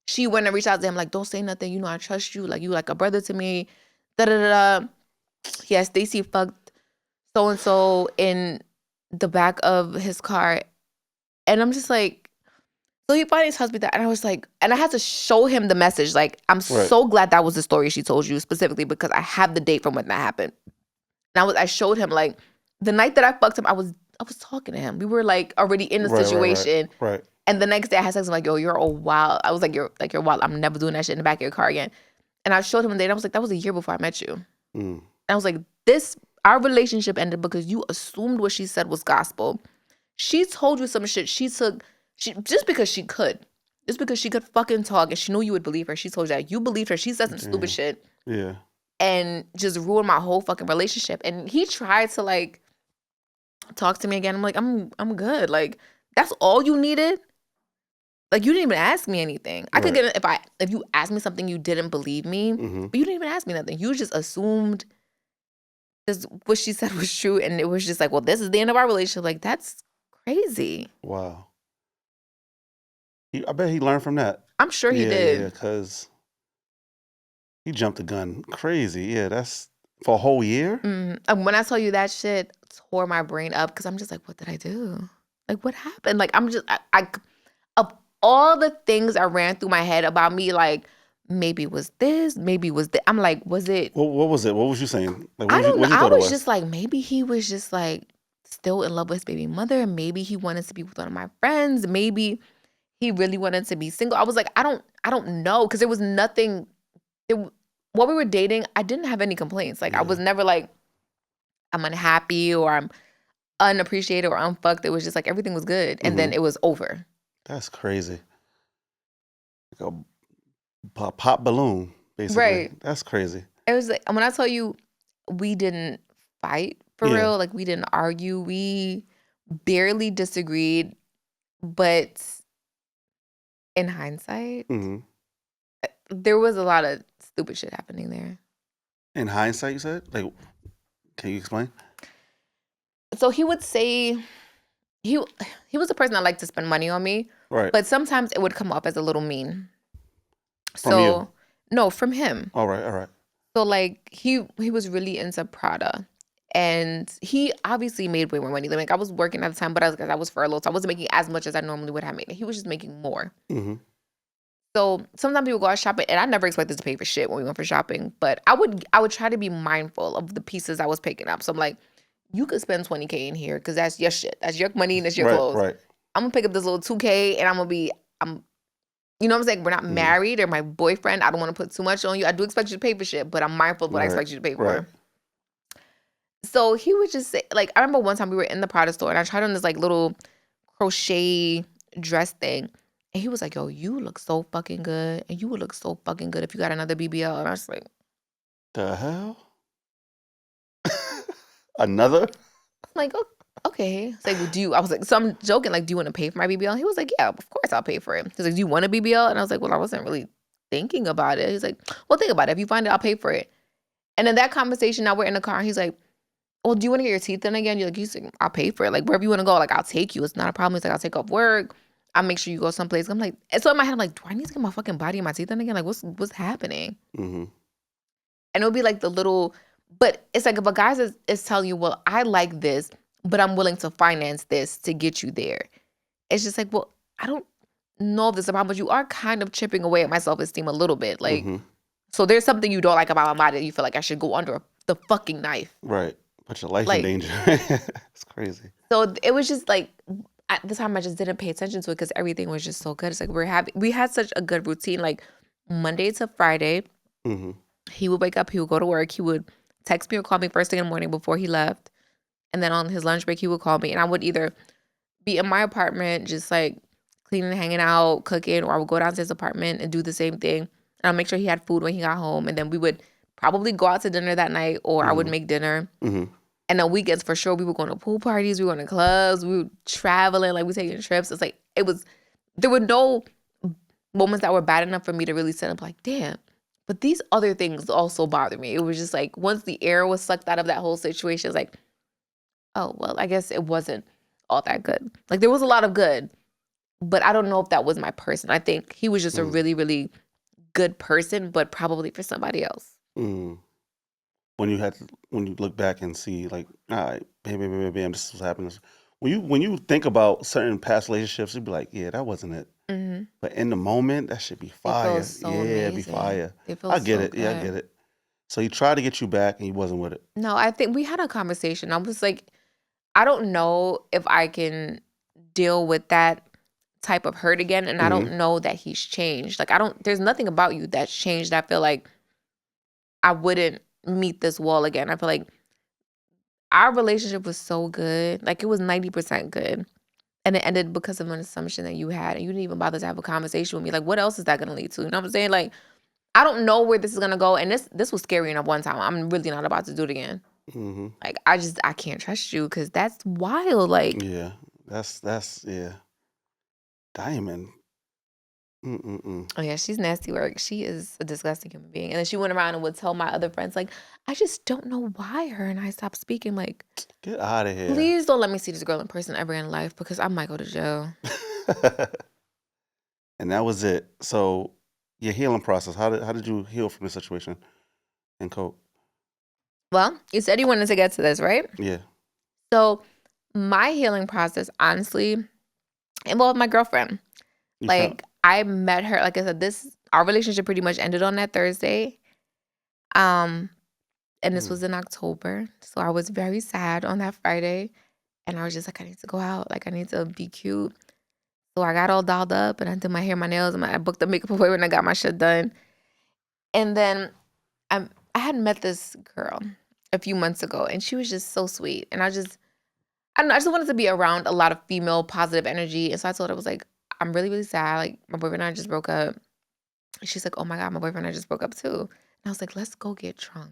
She went and reached out to him like, don't say nothing. You know, I trust you. Like, you like a brother to me. Da-da-da-da. Yeah, Stacy fucked so-and-so in the back of his car. And I'm just like, so he finally tells me that. And I was like, and I had to show him the message. Like, I'm so glad that was the story she told you specifically because I have the date from when that happened. And I showed him like the night that I fucked him, I was talking to him. We were like already in the situation. Right. And the next day I had sex. I'm like, yo, you're a wild. I was like, you're wild. I'm never doing that shit in the back of your car again. And I showed him the date. And I was like, that was a year before I met you. Mm. And I was like, our relationship ended because you assumed what she said was gospel. She told you some shit. Just because she could. Just because she could fucking talk and she knew you would believe her. She told you that. You believed her. She said some stupid shit. Yeah. And just ruined my whole fucking relationship. And he tried to like talk to me again. I'm like, I'm good. Like, that's all you needed? Like, you didn't even ask me anything. I could get it if you asked me something you didn't believe me, but you didn't even ask me nothing. You just assumed this what she said was true, and it was just like, well, this is the end of our relationship. Like, that's crazy. Wow. I bet he learned from that. I'm sure he did. Yeah, because he jumped the gun crazy. Yeah, that's for a whole year? And when I tell you that shit tore my brain up, because I'm just like, what did I do? Like, what happened? Like, I'm just, I of all the things I ran through my head about me, like, maybe it was this, maybe it was that. I'm like, was it? What was it? What was you saying? Like, I don't know. what you I thought it was was? just like, maybe he was just like still in love with his baby mother. Maybe he wanted to be with one of my friends. Maybe he really wanted to be single. I was like, I don't know, because there was nothing. While we were dating, I didn't have any complaints. Like, I was never like, I'm unhappy or I'm unappreciated or unfucked. It was just like everything was good, and then it was over. That's crazy. Like a pop balloon, basically. Right. That's crazy. It was like when I tell you we didn't fight for Yeah. real, like we didn't argue, we barely disagreed, but in hindsight, Hmm. there was a lot of stupid shit happening there. In hindsight, you said? Like, can you explain? So he would say he he was a person that liked to spend money on me, Right. but sometimes it would come off as a little mean. From you. So no, from him. All right. All right. So like he was really into Prada. And he obviously made way more money. Like I was working at the time, but I was furloughed, so I wasn't making as much as I normally would have made. He was just making more. Hmm. So sometimes people go out shopping, and I never expected to pay for shit when we went for shopping. But I would try to be mindful of the pieces I was picking up. So I'm like, you could spend 20K in here because that's your shit. That's your money and that's your Right. clothes. Right. I'm gonna pick up this little 2K and I'm you know what I'm saying? We're not Hmm. married or my boyfriend. I don't want to put too much on you. I do expect you to pay for shit, but I'm mindful of what I Right. expect you to pay Right. for. So he would just say, like, I remember one time we were in the Prada store and I tried on this like little crochet dress thing. And he was like, yo, you look so fucking good. And you would look so fucking good if you got another BBL. And I was like, The hell? Another? I'm like, oh, okay. It's like, well, I was like, so I'm joking, like, do you want to pay for my BBL? He was like, yeah, of course I'll pay for it. He's like, do you want a BBL? And I was like, well, I wasn't really thinking about it. He's like, well, think about it. If you find it, I'll pay for it. And in that conversation, now we're in the car. And he's like, well, do you want to get your teeth done again? You're like, he's like, I'll pay for it. Like, wherever you want to go, like, I'll take you. It's not a problem. He's like, I'll take off work. I'll make sure you go someplace. I'm like, and so in my head, I'm like, do I need to get my fucking body and my teeth done again? Like, what's happening? Hmm. And it'll be like the little, but it's like if a guy is telling you, well, I like this, but I'm willing to finance this to get you there. It's just like, well, I don't know if this is a problem, but you are kind of chipping away at my self-esteem a little bit. Like, Hmm. so there's something you don't like about my body that you feel like I should go under the fucking knife. Right. Put your life in Like, danger. It's crazy. so it was just like, at the time I just didn't pay attention to it because everything was just so good. It's like we had such a good routine, like Monday to Friday. Hmm. He would wake up, he would go to work, he would text me or call me first thing in the morning before he left. And then on his lunch break, he would call me and I would either be in my apartment, just like cleaning, hanging out, cooking, or I would go down to his apartment and do the same thing. And I'll make sure he had food when he got home. And then we would probably go out to dinner that night or I would Hmm. make dinner. Hmm. And on weekends, for sure, we were going to pool parties, we were going to clubs, we were traveling, like we taking trips. It's like, there were no moments that were bad enough for me to really sit up like, damn. But these other things also bother me. It was just like, once the air was sucked out of that whole situation, it's like, oh, well, I guess it wasn't all that good. Like, there was a lot of good, but I don't know if that was my person. I think he was just a Mm. really, really good person, but probably for somebody else. Mm. When you look back and see like, all right, bam, this was happening. When you think about certain past relationships, you'd be like, yeah, that wasn't it. Mm-hmm. But in the moment, that should be They feel fire. so Yeah, it'd be amazing. fire. They feel I get so it. Yeah, I good. get it. So he tried to get you back and he wasn't with it. No, I think we had a conversation. I was like, I don't know if I can deal with that type of hurt again. And I Hmm. don't know that he's changed. Like, there's nothing about you that's changed. I feel like I wouldn't meet this wall again. I feel like our relationship was so good. Like, it was 90% good. And it ended because of an assumption that you had. And you didn't even bother to have a conversation with me. Like, what else is that going to lead to? You know what I'm saying? Like, I don't know where this is going to go. And this was scary enough one time. I'm really not about to do it again. Hmm. Like, I can't trust you because that's wild. Like, Yeah, that's yeah. Diamond. Mm-mm-mm. oh yeah, she's nasty work. She is a disgusting human being. And then she went around and would tell my other friends, like, I just don't know why her and I stopped speaking. Like, Get out of here. please don't let me see this girl in person ever in life because I might go to jail. And that was it. So your healing process, how did you heal from the situation and cope? Well, you said you wanted to get to this, right? Yeah. So my healing process, honestly, involved my girlfriend. You found Like, I met her, like I said, our relationship pretty much ended on that Thursday. And this was in October. So I was very sad on that Friday. And I was just like, I need to go out. Like, I need to be cute. So I got all dolled up and I did my hair, my nails, and I booked a makeup appointment and I got my shit done. And then I had met this girl a few months ago and she was just so sweet. And I don't know, I just wanted to be around a lot of female positive energy. And so I told her, I was like, I'm really, really sad. Like, my boyfriend and I just broke up. And she's like, oh my God, my boyfriend and I just broke up too. And I was like, let's go get drunk.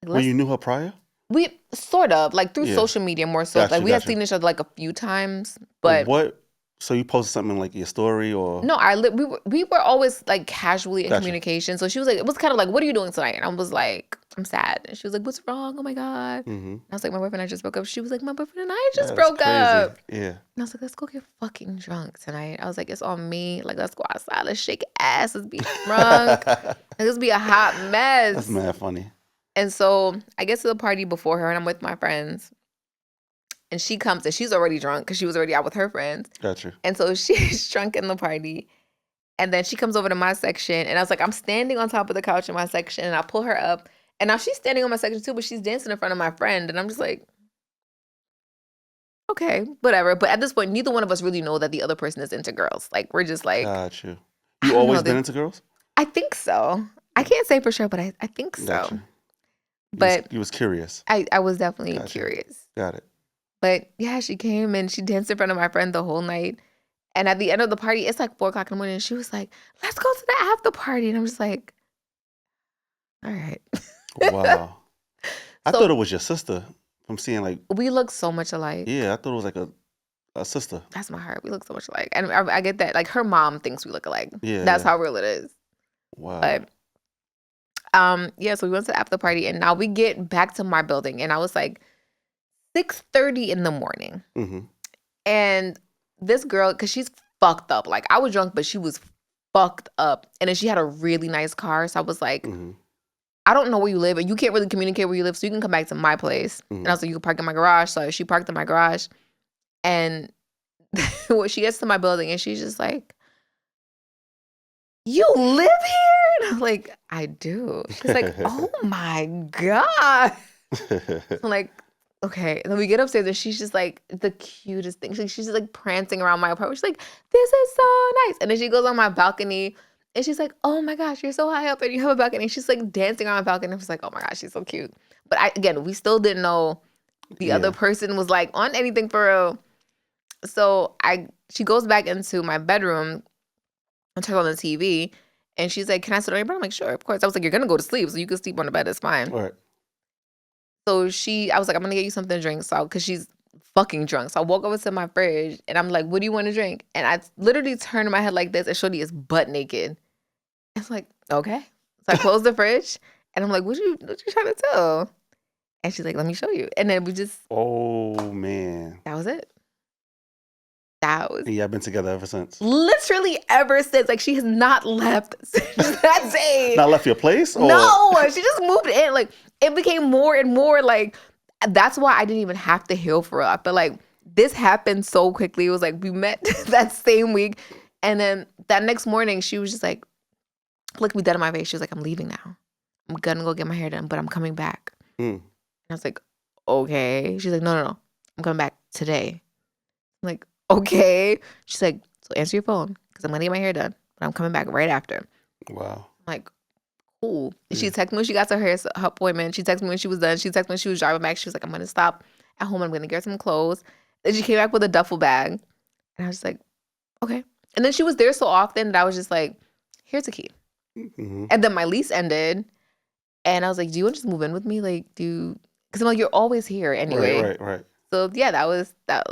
Like, Well, you knew her prior? we sort of like through Yeah. social media more so. Like Gotcha, we had gotcha. seen each other like a few times, but What? So you posted something in, like, your story or? no, we were always like casually in Gotcha. communication. So she was like, it was kind of like, what are you doing tonight? And I was like, I'm sad. And she was like, what's wrong? Oh my God. Mm-hmm. I was like, my boyfriend and I just broke up. She was like, my boyfriend and I just That's broke crazy. up. Yeah. And I was like, let's go get fucking drunk tonight. I was like, it's on me. Like, let's go outside. Let's shake ass. Let's be drunk. Like, let's be a hot That's mess. mad funny. And so I get to the party before her and I'm with my friends. And she comes and she's already drunk because she was already out with her friends. Gotcha. And so she's drunk in the party. And then she comes over to my section. And I was like, I'm standing on top of the couch in my section. And I pull her up. And now she's standing on my section too, but she's dancing in front of my friend. And I'm just like, okay, whatever. But at this point, neither one of us really know that the other person is into girls. Like, we're just like, Gotcha. I You don't always know. been into girls? I think so. I can't say for sure, but I think so. Gotcha. But you was curious. I was definitely Gotcha. curious. Got it. But yeah, she came and she danced in front of my friend the whole night. And at the end of the party, it's like 4 o'clock in the morning. And she was like, let's go to the after party. And I'm just like, all right. Wow. I So thought it was your sister from seeing, like, we look so much alike. yeah, I thought it was like a sister. That's my heart. We look so much alike. And I get that. Like her mom thinks we look alike. Yeah. That's yeah. how real it is. Wow. But yeah, so we went to the after party and now we get back to my building. And I was like 6:30 in the morning. Mm-hmm. And this girl, because she's fucked up. Like I was drunk, but she was fucked up. And then she had a really nice car. So I was like, Mm-hmm. I don't know where you live, and you can't really communicate where you live, so you can come back to my place. Mm-hmm. And I was like, you can park in my garage. So she parked in my garage. And when she gets to my building, and she's just like, you live here? And I'm like, I do. She's like, oh my God. I'm like, okay. And then we get upstairs, and she's just like the cutest thing. She's just like prancing around my apartment. She's like, this is so nice. And then she goes on my balcony. And she's like, oh my gosh, you're so high up and you have a balcony. She's like dancing around my balcony. I was like, oh my gosh, she's so cute. But again, we still didn't know the other person was like on anything for real. So she goes back into my bedroom and turns on the TV. And she's like, can I sit on your bed? I'm like, sure, of course. I was like, you're going to go to sleep, so you can sleep on the bed. It's fine. All right. So I was like, I'm going to get you something to drink. So, because she's fucking drunk. So I walk over to my fridge and I'm like, what do you want to drink? And I literally turn my head like this and Shorty is butt naked. It's like, okay. So I close the fridge and I'm like, what you trying to tell? And she's like, let me show you. And then we just, Oh, man. that was it. That was And y'all been together ever since? literally ever since. Like, she has not left since that day. Not left your place? Or? No, she just moved in. Like, it became more and more like, that's why I didn't even have to heal for real. I feel like this happened so quickly. It was like, we met that same week. And then that next morning, she was just like, looked me dead in my face. She was like, I'm leaving now. I'm gonna go get my hair done, but I'm coming back. And I was like, okay. She's like, no. I'm coming back today. I'm like, okay. She's like, so answer your phone because I'm gonna get my hair done, but I'm coming back right after. Wow. I'm like, cool. And she texted me when she got to her appointment. She texted me when she was done. She texted me when she was driving back. She was like, I'm gonna stop at home. I'm gonna get some clothes. Then she came back with a duffel bag. And I was like, okay. And then she was there so often that I was just like, here's a key. Mm-hmm. And then my lease ended. And I was like, do you want to just move in with me? Like, because I'm like, you're always here anyway. Right. So yeah, that was that.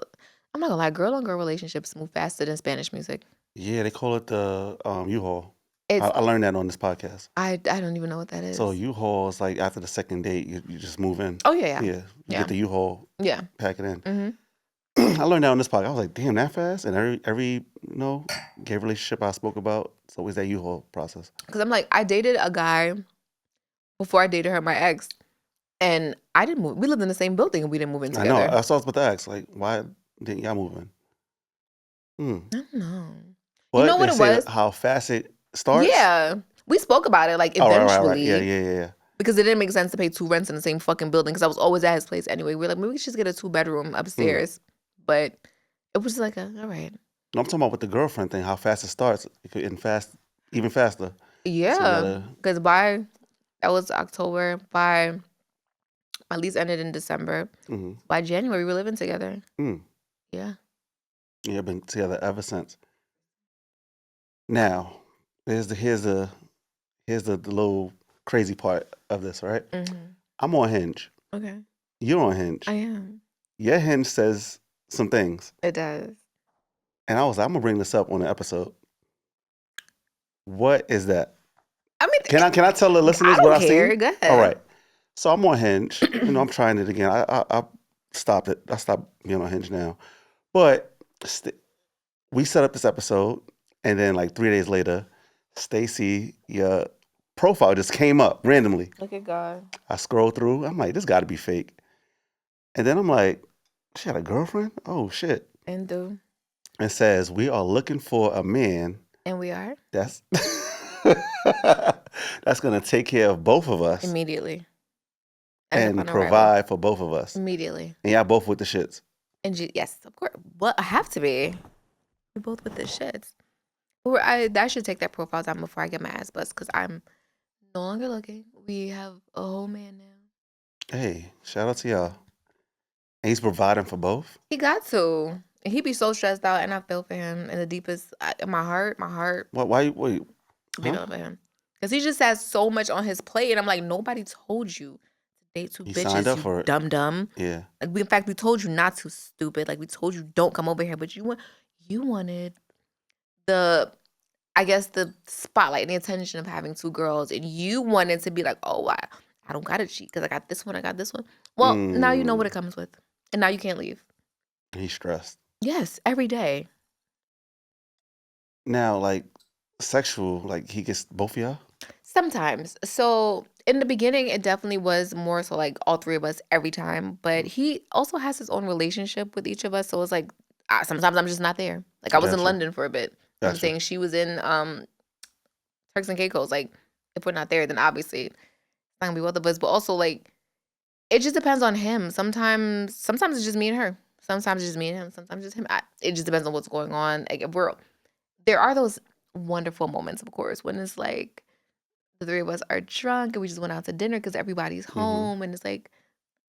I'm not gonna lie, girl on girl relationships move faster than Spanish music. Yeah, they call it the U-Haul. It's I learned that on this podcast. I don't even know what that is. So U-Haul is like after the second date, you just move in. Oh yeah. Yeah. You get the U-Haul. Yeah. Pack it in. Mm-hmm. I learned that on this podcast. I was like, damn, that fast? And every gay relationship I spoke about, it's always that U-Haul process. Because I'm like, I dated a guy before I dated her, my ex, and I didn't move. We lived in the same building and we didn't move in together. I know. I was about to ask, like, why didn't y'all move in? I don't know. But you know what they it say was? how fast it starts? Yeah. We spoke about it, like, Oh, eventually. right. Yeah. Because it didn't make sense to pay 2 rents in the same fucking building because I was always at his place anyway. We were like, maybe we should just get a 2-bedroom upstairs. But it was like, all right. No, I'm talking about with the girlfriend thing, how fast it starts. It could end even faster. Yeah. Because that was October. By my lease ended in December. Mm-hmm. By January, we were living together. Mm. Yeah. Yeah, been together ever since. Now, here's the little crazy part of this, right? Mm-hmm. I'm on Hinge. Okay. You're on Hinge. I am. Your Hinge says some things. It does. And I was like, I'm going to bring this up on the episode. What is that? I mean, Can I tell the listeners I what don't I care. seen? Go ahead. All right. So I'm on Hinge. I'm trying it again. I stopped it. I stopped being on Hinge now. But we set up this episode, and then like 3 days later, Stacy, your profile just came up randomly. Look at God. I scroll through. I'm like, this got to be fake. And then I'm like, she had a girlfriend? Oh, shit. And do. It says, we are looking for a man And we are? that's that's going to take care of both of us Immediately. and provide for both of us. Immediately. And y'all both with the shits. And yes, of course. Well, I have to be. We're both with the shits. I should take that profile down before I get my ass bust because I'm no longer looking. We have a whole man now. Hey, shout out to y'all. And he's providing for both? He got to. And he be so stressed out, and I feel for him in the deepest, in my heart. What? Why? Wait. Be feeling for him. Because he just has so much on his plate. And I'm like, nobody told you to date two bitches, signed up you for it. dumb. Yeah. Like, in fact, we told you not to, stupid. Like, we told you don't come over here. But you wanted the spotlight and the attention of having two girls. And you wanted to be like, oh, I don't got to cheat because I got this one, I got this one. Well, now you know what it comes with. And now you can't leave. He's stressed. Yes, every day. Now, like, sexual, like, he gets both of y'all? Sometimes. So in the beginning, it definitely was more so like all three of us every time. But he also has his own relationship with each of us. So it's like sometimes I'm just not there. Like I was in London for a bit. I'm saying she was in Turks and Caicos. Like if we're not there, then obviously it's not gonna be both of us. But also like it just depends on him. Sometimes it's just me and her. Sometimes it's just me and him. Sometimes it's just him. It just depends on what's going on. Like there are those wonderful moments, of course, when it's like the three of us are drunk and we just went out to dinner because everybody's home and it's like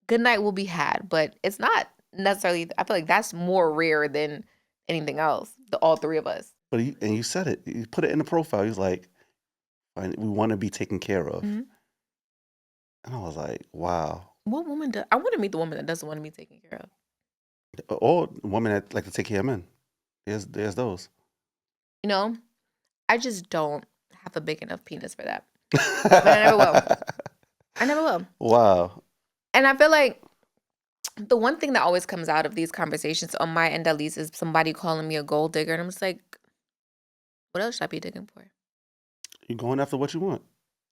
good night will be had, but it's not necessarily. I feel like that's more rare than anything else. All three of us. But you said it. You put it in the profile. He's like, we want to be taken care of, and I was like, wow. What woman does? I want to meet the woman that doesn't want to be taken care of. Or women that like to take care of men. There's those. You know, I just don't have a big enough penis for that. But I never will. I never will. Wow. And I feel like the one thing that always comes out of these conversations, on my end at least, is somebody calling me a gold digger. And I'm just like, what else should I be digging for? You're going after what you want.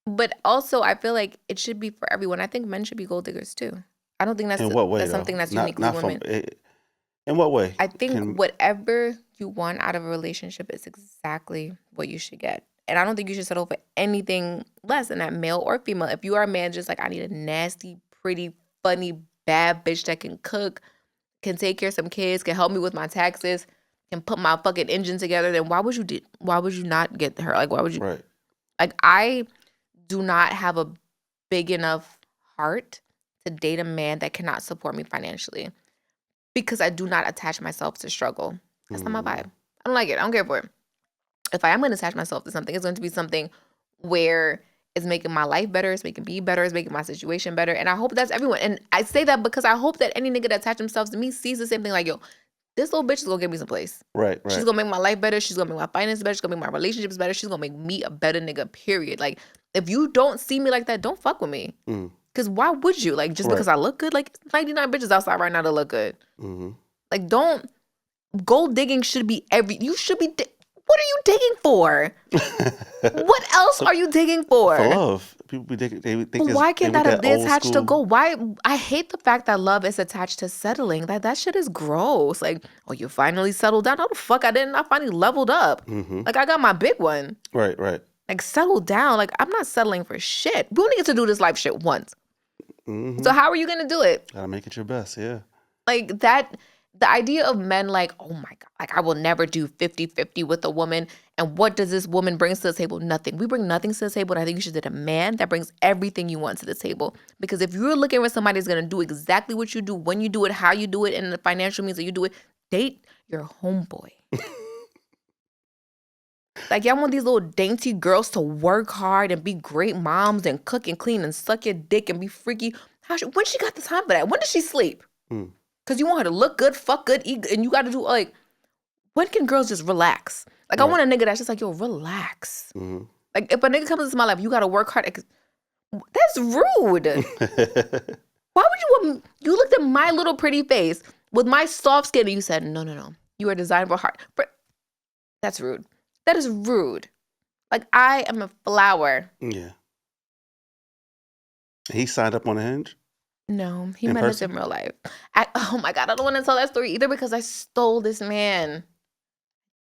But also, I feel like it should be for everyone. I think men should be gold diggers too. I don't think that's, in what way, that's something that's uniquely women. In what way? I think whatever you want out of a relationship is exactly what you should get. And I don't think you should settle for anything less than that, male or female. If you are a man, just like, I need a nasty, pretty, funny, bad bitch that can cook, can take care of some kids, can help me with my taxes, can put my fucking engine together, then why would you not get her? Like, why would you? Right. Like, I do not have a big enough heart to date a man that cannot support me financially because I do not attach myself to struggle. That's not my vibe. I don't like it. I don't care for it. If I am going to attach myself to something, it's going to be something where it's making my life better, it's making me better, it's making my situation better. And I hope that's everyone. And I say that because I hope that any nigga that attach themselves to me sees the same thing like, yo, this little bitch is going to get me some place. Right. She's going to make my life better. She's going to make my finances better. She's going to make my relationships better. She's going to make me a better nigga, period. Like, if you don't see me like that, don't fuck with me. Because why would you? Like, just because I look good? Like, 99 bitches outside right now that look good. Like, gold digging should be you should be, what are you digging for? What else are you digging for? For love. People be digging, they think why can't that be attached to gold? Why? I hate the fact that love is attached to settling. That shit is gross. Like, oh, you finally settled down? No, the fuck I didn't. I finally leveled up. Like, I got my big one. Right. Like, settle down. Like, I'm not settling for shit. We only get to do this life shit once. So how are you going to do it? Gotta make it your best, yeah. Like, that, the idea of men like, oh my God, like, I will never do 50-50 with a woman. And what does this woman bring to the table? Nothing. We bring nothing to the table. And I think you should date a man that brings everything you want to the table. Because if you're looking for somebody who's going to do exactly what you do, when you do it, how you do it, and the financial means that you do it, date your homeboy. Like, y'all want these little dainty girls to work hard and be great moms and cook and clean and suck your dick and be freaky. When she got the time for that? When does she sleep? Because you want her to look good, fuck good, eat good, and you got to do, like, when can girls just relax? Like, I want a nigga that's just like, yo, relax. Like, if a nigga comes into my life, you got to work hard. That's rude. Why would you want, you looked at my little pretty face with my soft skin and you said, no. You are designed for hard. That's rude. That is rude. Like, I am a flower. Yeah. He signed up on a Hinge? No, he met us in real life. Oh my God, I don't want to tell that story either because I stole this man.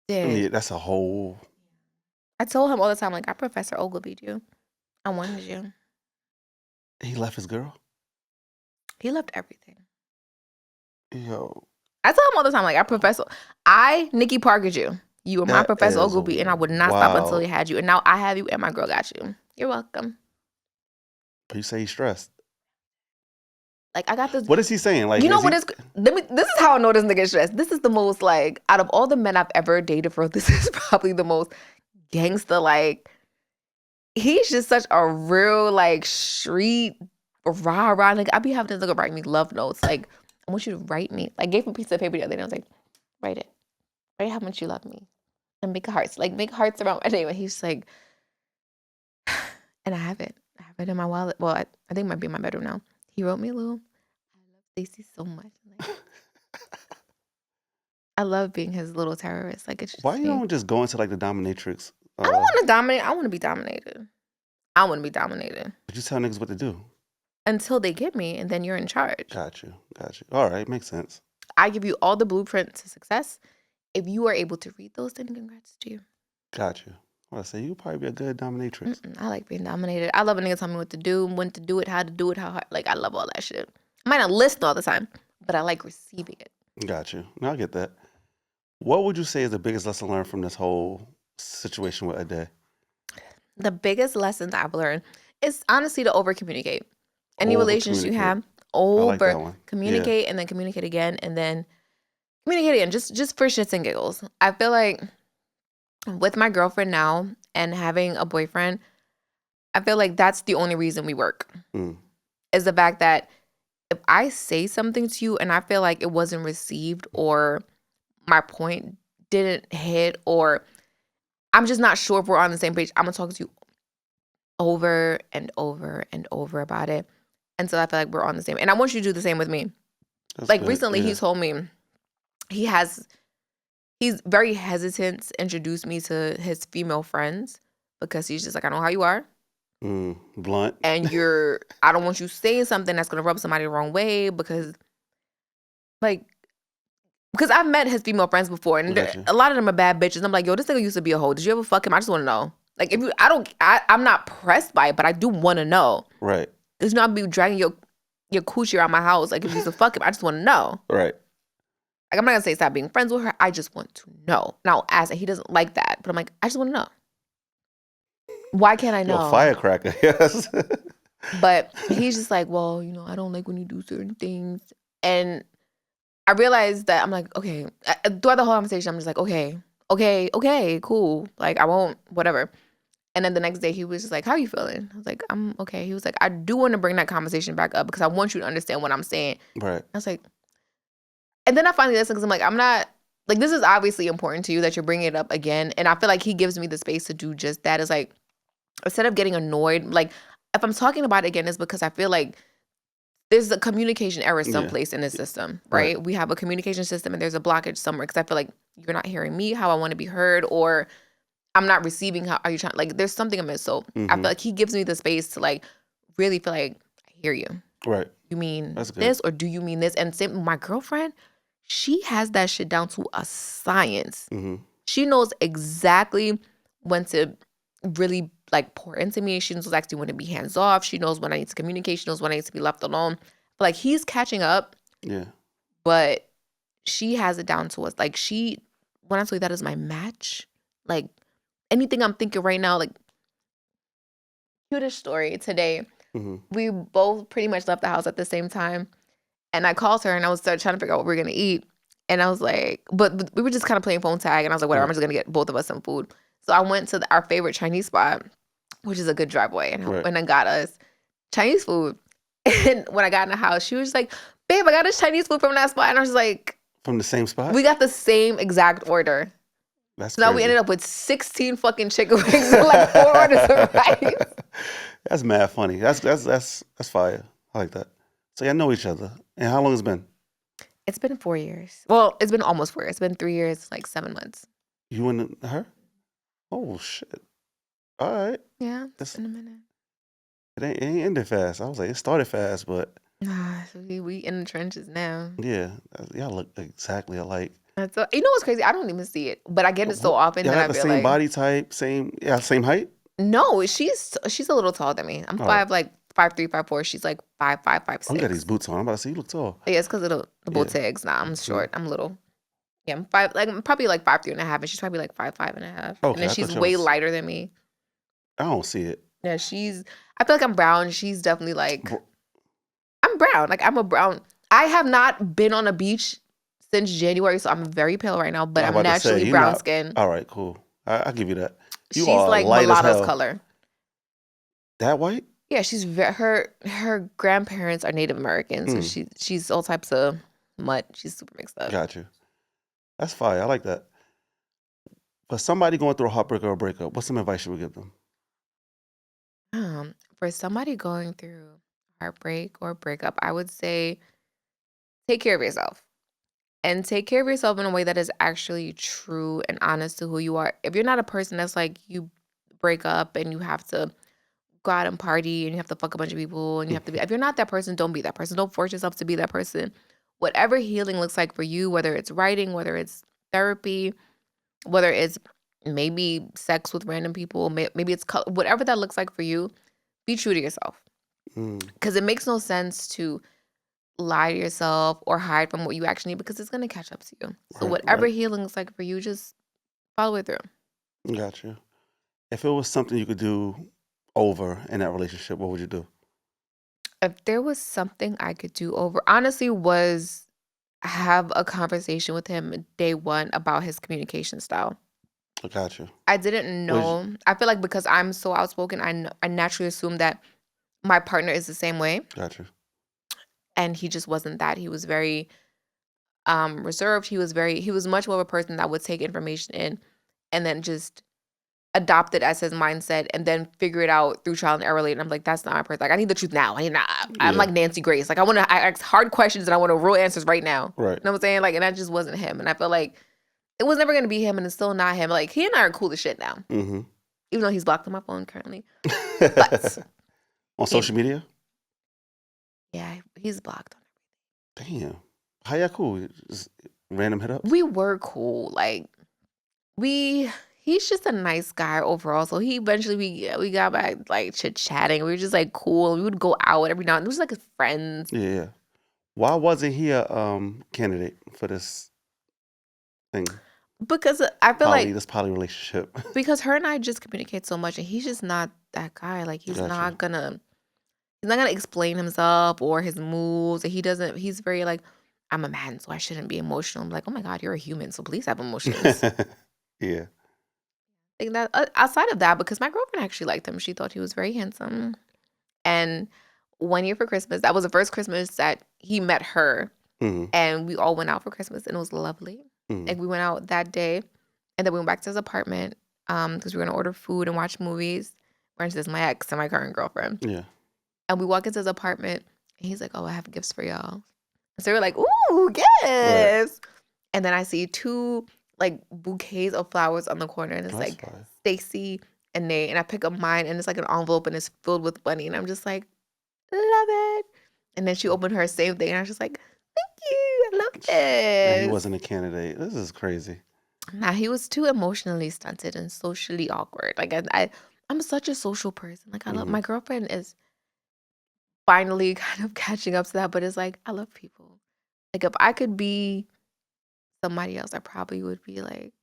Yeah, that's a whole... I told him all the time, like, I Professor Ogilvied you. I wanted you. He left his girl? He left everything. Yo. I tell him all the time, like, I Nikki Parkered you. You were my Professor Ogilvy, and I would not stop until he had you. And now I have you, and my girl got you. You're welcome. But you say he's stressed. Like, I got this. What is he saying? Like, you know what is? This is how I know this nigga is stressed. This is the most, like, out of all the men I've ever dated for, this is probably the most gangster. Like, he's just such a real, like, street rah-rah. Like, I be having this nigga write me love notes. Like, I want you to write me. Like, gave him a piece of paper the other day, and I was like, write it. Write how much you love me. And make hearts. Like, make hearts around my name. And he's like, and I have it. I have it in my wallet. Well, I think it might be in my bedroom now. He wrote me a little, I love Stacy so much. Like, I love being his little terrorist. Like, it's just why you don't just go into, like, the dominatrix? I don't want to dominate. I want to be dominated. I want to be dominated. But you tell niggas what to do. Until they get me, and then you're in charge. Got you. All right, makes sense. I give you all the blueprints to success. If you are able to read those, then congrats to you. Got you. Well, I say you probably be a good dominatrix. I like being dominated. I love a nigga tell me what to do, when to do it, how to do it, how hard. Like, I love all that shit. I might not listen all the time, but I like receiving it. Got you. No, I get that. What would you say is the biggest lesson learned from this whole situation with Ade? The biggest lessons I've learned is honestly to over communicate. Any relationship you have, communicate and then communicate again and then communicate again, just for shits and giggles. I feel like with my girlfriend now and having a boyfriend, I feel like that's the only reason we work. Is the fact that if I say something to you and I feel like it wasn't received or my point didn't hit or I'm just not sure if we're on the same page, I'm going to talk to you over and over and over about it until I feel like we're on the same. And I want you to do the same with me. That's like good. Recently he told me he's very hesitant to introduce me to his female friends because he's just like, I know how you are. Blunt. And I don't want you saying something that's going to rub somebody the wrong way because I've met his female friends before and a lot of them are bad bitches. I'm like, yo, this nigga used to be a hoe. Did you ever fuck him? I just want to know. Like, I'm not pressed by it, but I do want to know. Right. It's not be dragging your coochie around my house. Like, if you used to fuck him, I just want to know. Right. Like, I'm not going to say stop being friends with her. I just want to know. Now, as he doesn't like that, but I'm like, I just want to know. Why can't I know? You're a firecracker, yes. But he's just like, well, I don't like when you do certain things. And I realized that I'm like, okay. Throughout the whole conversation, I'm just like, okay, cool. Like, I won't, whatever. And then the next day, he was just like, how are you feeling? I was like, I'm okay. He was like, I do want to bring that conversation back up because I want you to understand what I'm saying. Right. I was like, and then I finally listened because I'm like, I'm not, like, this is obviously important to you that you're bringing it up again. And I feel like he gives me the space to do just that. It's like, instead of getting annoyed, like, if I'm talking about it again, it's because I feel like there's a communication error someplace in the system, right? We have a communication system and there's a blockage somewhere because I feel like you're not hearing me how I want to be heard or I'm not receiving how are you trying, like, there's something amiss. So I feel like he gives me the space to, like, really feel like I hear you. Right. You mean this or do you mean this? And same with my girlfriend, she has that shit down to a science. She knows exactly when to really, like, pour into me. She knows actually when to be hands off. She knows when I need to communicate. She knows when I need to be left alone. But, like, he's catching up. Yeah. But she has it down to us. Like, when I tell you that is my match, like, anything I'm thinking right now, like, cutest story today. We both pretty much left the house at the same time. And I called her and I was trying to figure out what we were going to eat. And I was like, but we were just kind of playing phone tag. And I was like, whatever, I'm just going to get both of us some food. So I went to our favorite Chinese spot, which is a good driveway, Right. and I got us Chinese food. And when I got in the house, she was like, "Babe, I got us Chinese food from that spot." And I was like, From the same spot? "We got the same exact order." That's So now we crazy. ended up with 16 fucking chicken wings and like 4 orders of rice. That's mad funny. That's fire. I like that. So y'all know each other. And how long has it been? It's been 4 years. Well, it's been almost 4 years. It's been 3 years, like 7 months. You and her? Oh shit. All right. Yeah, it's That's, been a minute. it ain't ended fast. I was like, it started fast, but So we in the trenches now. yeah, y'all look exactly alike. So, you know what's crazy? I don't even see it, but I get it so often Y'all that got I the feel same like, body type, same height? no, she's a little taller than me. I'm All right. like 5'3", 5'4". She's like 5'5", Oh, you got these 5'6". boots on. I'm about to say you look tall. Yeah, it's because of the Yeah. botags. Nah, I'm short. I'm little. Yeah, I'm probably like 5'3.5", and she's probably like 5'5.5". Okay, And then I she's thought y'all way was. lighter than me. I don't see it. Yeah, I feel like I'm brown. She's definitely like, I'm brown. Like I'm a brown. I have not been on a beach since January, so I'm very pale right now, but I'm I'm about to say naturally you brown not. skin. All right, cool. I'll give you that. You She's are like light as mulatto's hell. color. That white? Yeah, her grandparents are Native American, so she's all types of mud. She's super mixed up. Got you. That's fire. I like that. For somebody going through a heartbreak or a breakup, what's some advice you would give them? For somebody going through heartbreak or breakup, I would say take care of yourself. And take care of yourself in a way that is actually true and honest to who you are. If you're not a person that's like, you break up and you have to go out and party and you have to fuck a bunch of people and you have to be, if you're not that person, don't be that person. Don't force yourself to be that person. Whatever healing looks like for you, whether it's writing, whether it's therapy, whether it's maybe sex with random people, maybe it's whatever that looks like for you, be true to yourself. Because it makes no sense to lie to yourself or hide from what you actually need, because it's going to catch up to you. So whatever healing looks like for you, just follow it through. Got you. If it was something you could do over in that relationship, what would you do? If there was something I could do over, honestly, was have a conversation with him day one about his communication style. I got you. I didn't know. I feel like because I'm so outspoken, I naturally assumed that my partner is the same way. Got you. And he just wasn't that. He was very reserved. He was much more of a person that would take information in and then just adopt it as his mindset and then figure it out through trial and error later. And I'm like, that's not my person. Like, I need the truth now. I'm like Nancy Grace. Like, I ask hard questions and I want real answers right now. Right. You know what I'm saying? Like, and that just wasn't him. And I feel like it was never going to be him, and it's still not him. Like, he and I are cool as shit now. Mm-hmm. Even though he's blocked on my phone currently. But on social media? Yeah, he's blocked on everything. Damn. How y'all cool? Just random hit ups? We were cool. Like, he's just a nice guy overall. So he eventually, we got back like chit-chatting. We were just like cool. We would go out every now and then. It was like his friends. Yeah. Why wasn't he a candidate for this thing? Because I feel like this poly relationship. Because her and I just communicate so much, and he's just not that guy. Like, he's not gonna explain himself or his moves. He's very like, I'm a man, so I shouldn't be emotional. I'm like, oh my God, you're a human, so please have emotions. Yeah. Like that, outside of that, because my girlfriend actually liked him. She thought he was very handsome. And one year for Christmas, that was the first Christmas that he met her. And we all went out for Christmas, and it was lovely. Like, we went out that day, and then we went back to his apartment because we were going to order food and watch movies. This is my ex and my current girlfriend. Yeah. And we walk into his apartment, and he's like, oh, I have gifts for y'all. So we're like, ooh, gifts. Right. And then I see 2 like bouquets of flowers on the corner, and it's like Stacy and Nate. And I pick up mine, and it's like an envelope, and it's filled with money. And I'm just like, love it. And then she opened her same thing, and I was just like, thank you, I love this. And he wasn't a candidate. This is crazy. Nah, he was too emotionally stunted and socially awkward. Like, I'm such a social person. Like, I love my girlfriend is finally kind of catching up to that, but it's like, I love people. Like, if I could be somebody else, I probably would be like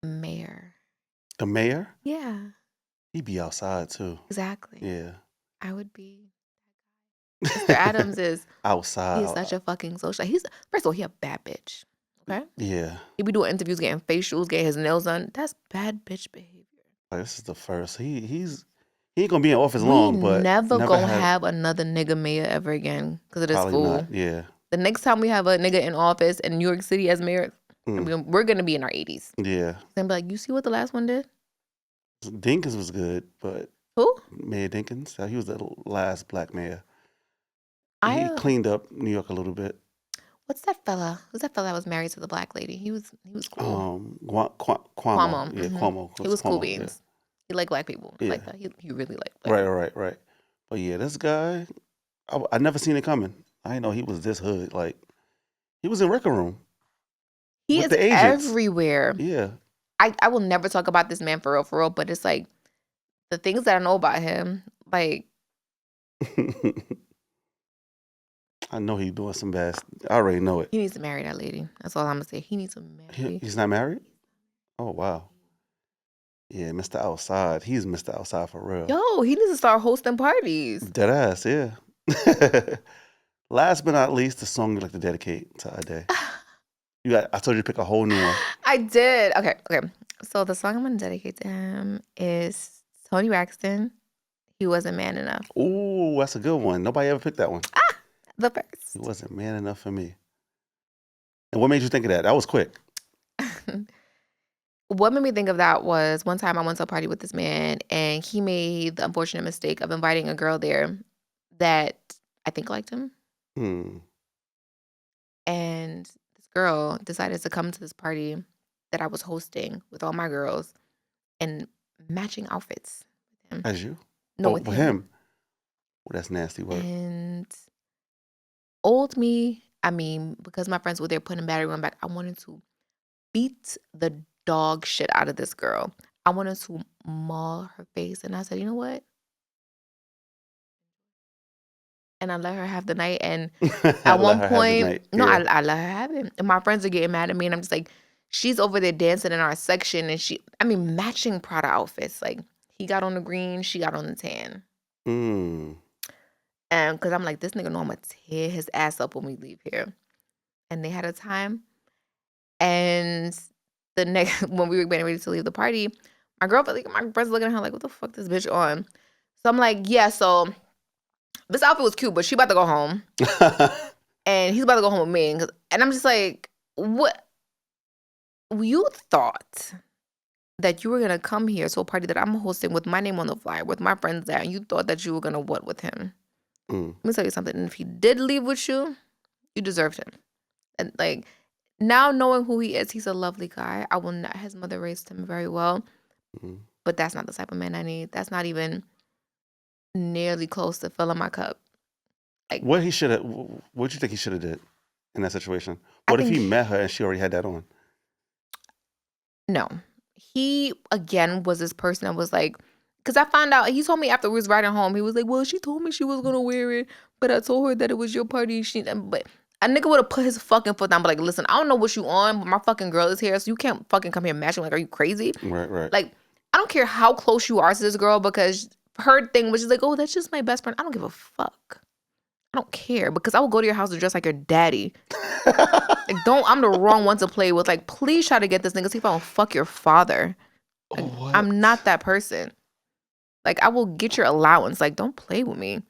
mayor. The mayor? Yeah. He'd be outside too. Exactly. Yeah. I would be. Mr. Adams is outside. He's such a fucking social. First of all, he a bad bitch. Okay? Yeah. He be doing interviews, getting facials, getting his nails done. That's bad bitch behavior. Like, this is the first. He ain't gonna be in office We long, but never never gonna had. have another nigga mayor ever again because of this Probably fool. not. Yeah. The next time we have a nigga in office in New York City as mayor, we're gonna be in our 80s. Yeah. Then be like, you see what the last one did? Dinkins was good, but Who? Mayor Dinkins, he was the last black mayor. He I cleaned up New York a little bit. what's that fella? Who's that fella that was married to the black lady? He was cool. Cuomo. Cuomo. Yeah, Mhm. Cuomo. He was cool Cuomo, yeah. beans. He liked black people. I Yeah. like that. He really liked black people. Right. But yeah, this guy, I never seen it coming. I didn't know he was this hood. Like, he was in Record Room He with is the agents. everywhere. Yeah. I will never talk about this man for real, but it's like the things that I know about him, like I know he doing some bad. I already know it. he needs to marry that lady. That's all I'm gonna say. He needs to marry. He's not married? Oh, wow. Yeah, Mr. Outside. He's Mr. Outside for real. Yo, he needs to start hosting parties. Deadass, yeah. Last but not least, the song you like to dedicate to our day. I told you to pick a whole new one. I did. Okay. So the song I'm gonna dedicate to him is Tony Braxton. He wasn't man enough. Ooh, that's a good one. Nobody ever picked that one. The first. He wasn't man enough for me. And what made you think of that? That was quick. What made me think of that was one time I went to a party with this man and he made the unfortunate mistake of inviting a girl there that I think liked him. And this girl decided to come to this party that I was hosting with all my girls in matching outfits with him. As you? No, with him. Well, that's nasty work. And old me, I mean, because my friends were there putting battery on back, I wanted to beat the dog shit out of this girl. I wanted to maul her face. And I said, you know what? And I let her have the night. And at one point, no, yeah. I let her have it. And my friends are getting mad at me. And I'm just like, she's over there dancing in our section. And matching Prada outfits. Like, he got on the green, she got on the tan. And because I'm like, this nigga know I'm going to tear his ass up when we leave here. And they had a time. And the next, when we were getting ready to leave the party, my friends looking at her like, what the fuck this bitch on? So I'm like, yeah, so this outfit was cute, but she about to go home. And he's about to go home with me. And I'm just like, what? You thought that you were going to come here to a party that I'm hosting with my name on the flyer, with my friends there, and you thought that you were going to what with him? Let me tell you something. And if he did leave with you, you deserved him. And like, now knowing who he is, he's a lovely guy. I will not. His mother raised him very well, but that's not the type of man I need. That's not even nearly close to filling my cup. Like, what do you think he should have did in that situation? What if he met her and she already had that on? No, he again was this person that was like, because I found out, he told me after we was riding home, he was like, well, she told me she was gonna wear it, but I told her that it was your party. But a nigga would have put his fucking foot down, but like, listen, I don't know what you on, but my fucking girl is here, so you can't fucking come here matching. Like, are you crazy? Right. Like, I don't care how close you are to this girl, because her thing was just like, oh, that's just my best friend. I don't give a fuck. I don't care, because I will go to your house to dress like your daddy. Like, I'm the wrong one to play with. Like, please try to get this nigga. See if I don't fuck your father. Like, I'm not that person. Like, I will get your allowance. Like, don't play with me.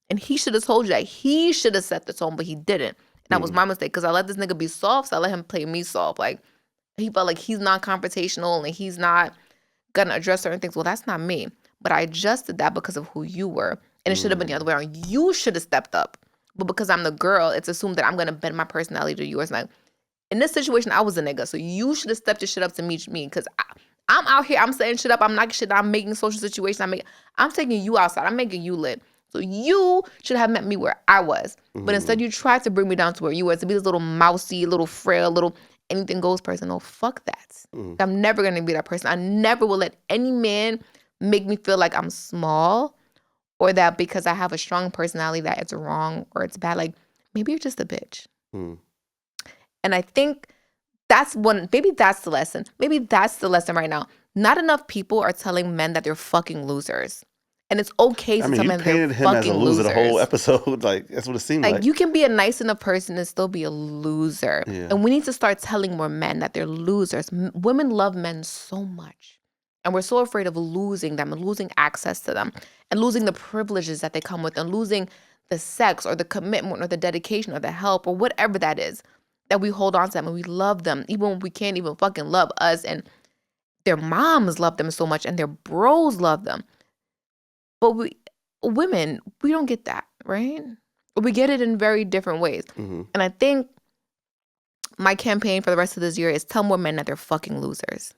And he should have told you that. He should have set the tone, but he didn't. And that was my mistake, because I let this nigga be soft, so I let him play me soft. Like, he felt like he's not confrontational and he's not gonna address certain things. Well, that's not me. But I adjusted that because of who you were. And it should have been the other way around. You should have stepped up. But because I'm the girl, it's assumed that I'm gonna bend my personality to yours. Like, in this situation, I was a nigga. So you should have stepped your shit up to meet me. Because I'm out here, I'm setting shit up, I'm knocking shit, I'm making social situations, I'm taking you outside, I'm making you lit. So you should have met me where I was. But instead you tried to bring me down to where you were, to be this little mousy, little frail, little anything goes person. No, fuck that. I'm never gonna be that person. I never will let any man make me feel like I'm small, or that because I have a strong personality that it's wrong or it's bad. Like, maybe you're just a bitch. And I think maybe that's the lesson. Maybe that's the lesson right now. Not enough people are telling men that they're fucking losers. And it's okay I to mean, tell you men they're painted him as a fucking loser the whole losers. episode. Like, that's what it seemed Like, like. you can be a nice enough person and still be a loser. Yeah. And we need to start telling more men that they're losers. Women love men so much. And we're so afraid of losing them and losing access to them and losing the privileges that they come with and losing the sex or the commitment or the dedication or the help or whatever that is, that we hold on to them and we love them even when we can't even fucking love us. And their moms love them so much and their bros love them. But women, we don't get that, right? We get it in very different ways. Mm-hmm. And I think my campaign for the rest of this year is tell more men that they're fucking losers.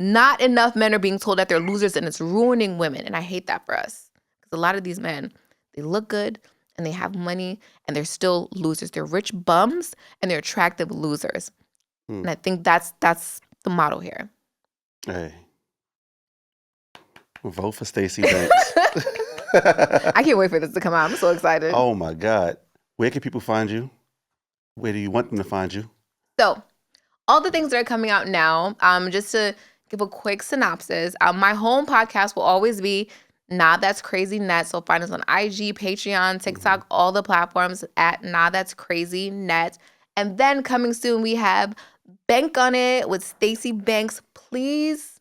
Not enough men are being told that they're losers, and it's ruining women. And I hate that for us. Because a lot of these men, they look good and they have money and they're still losers. They're rich bums and they're attractive losers. And I think that's the motto here. Hey. Vote for Stacy Banks. I can't wait for this to come out. I'm so excited. Oh my God. Where can people find you? Where do you want them to find you? So, all the things that are coming out now, just to give a quick synopsis, my home podcast will always be Nah That's Crazy Net. So find us on IG, Patreon, TikTok, all the platforms at Nah That's Crazy Net. And then coming soon, we have Bank on It with Stacy Banks. Please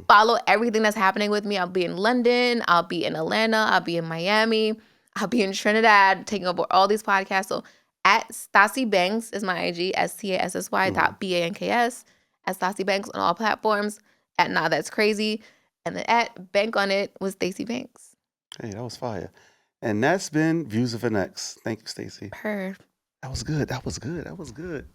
follow everything that's happening with me. I'll be in London. I'll be in Atlanta. I'll be in Miami. I'll be in Trinidad, taking over all these podcasts. So at Stacy Banks is my IG, STASSY.BANKS, at Stacy Banks on all platforms, at Nah That's Crazy, and then at Bank on It with Stacy Banks. Hey, that was fire. And that's been Views of an X. Thank you, Stacy. Per. That was good. That was good. That was good.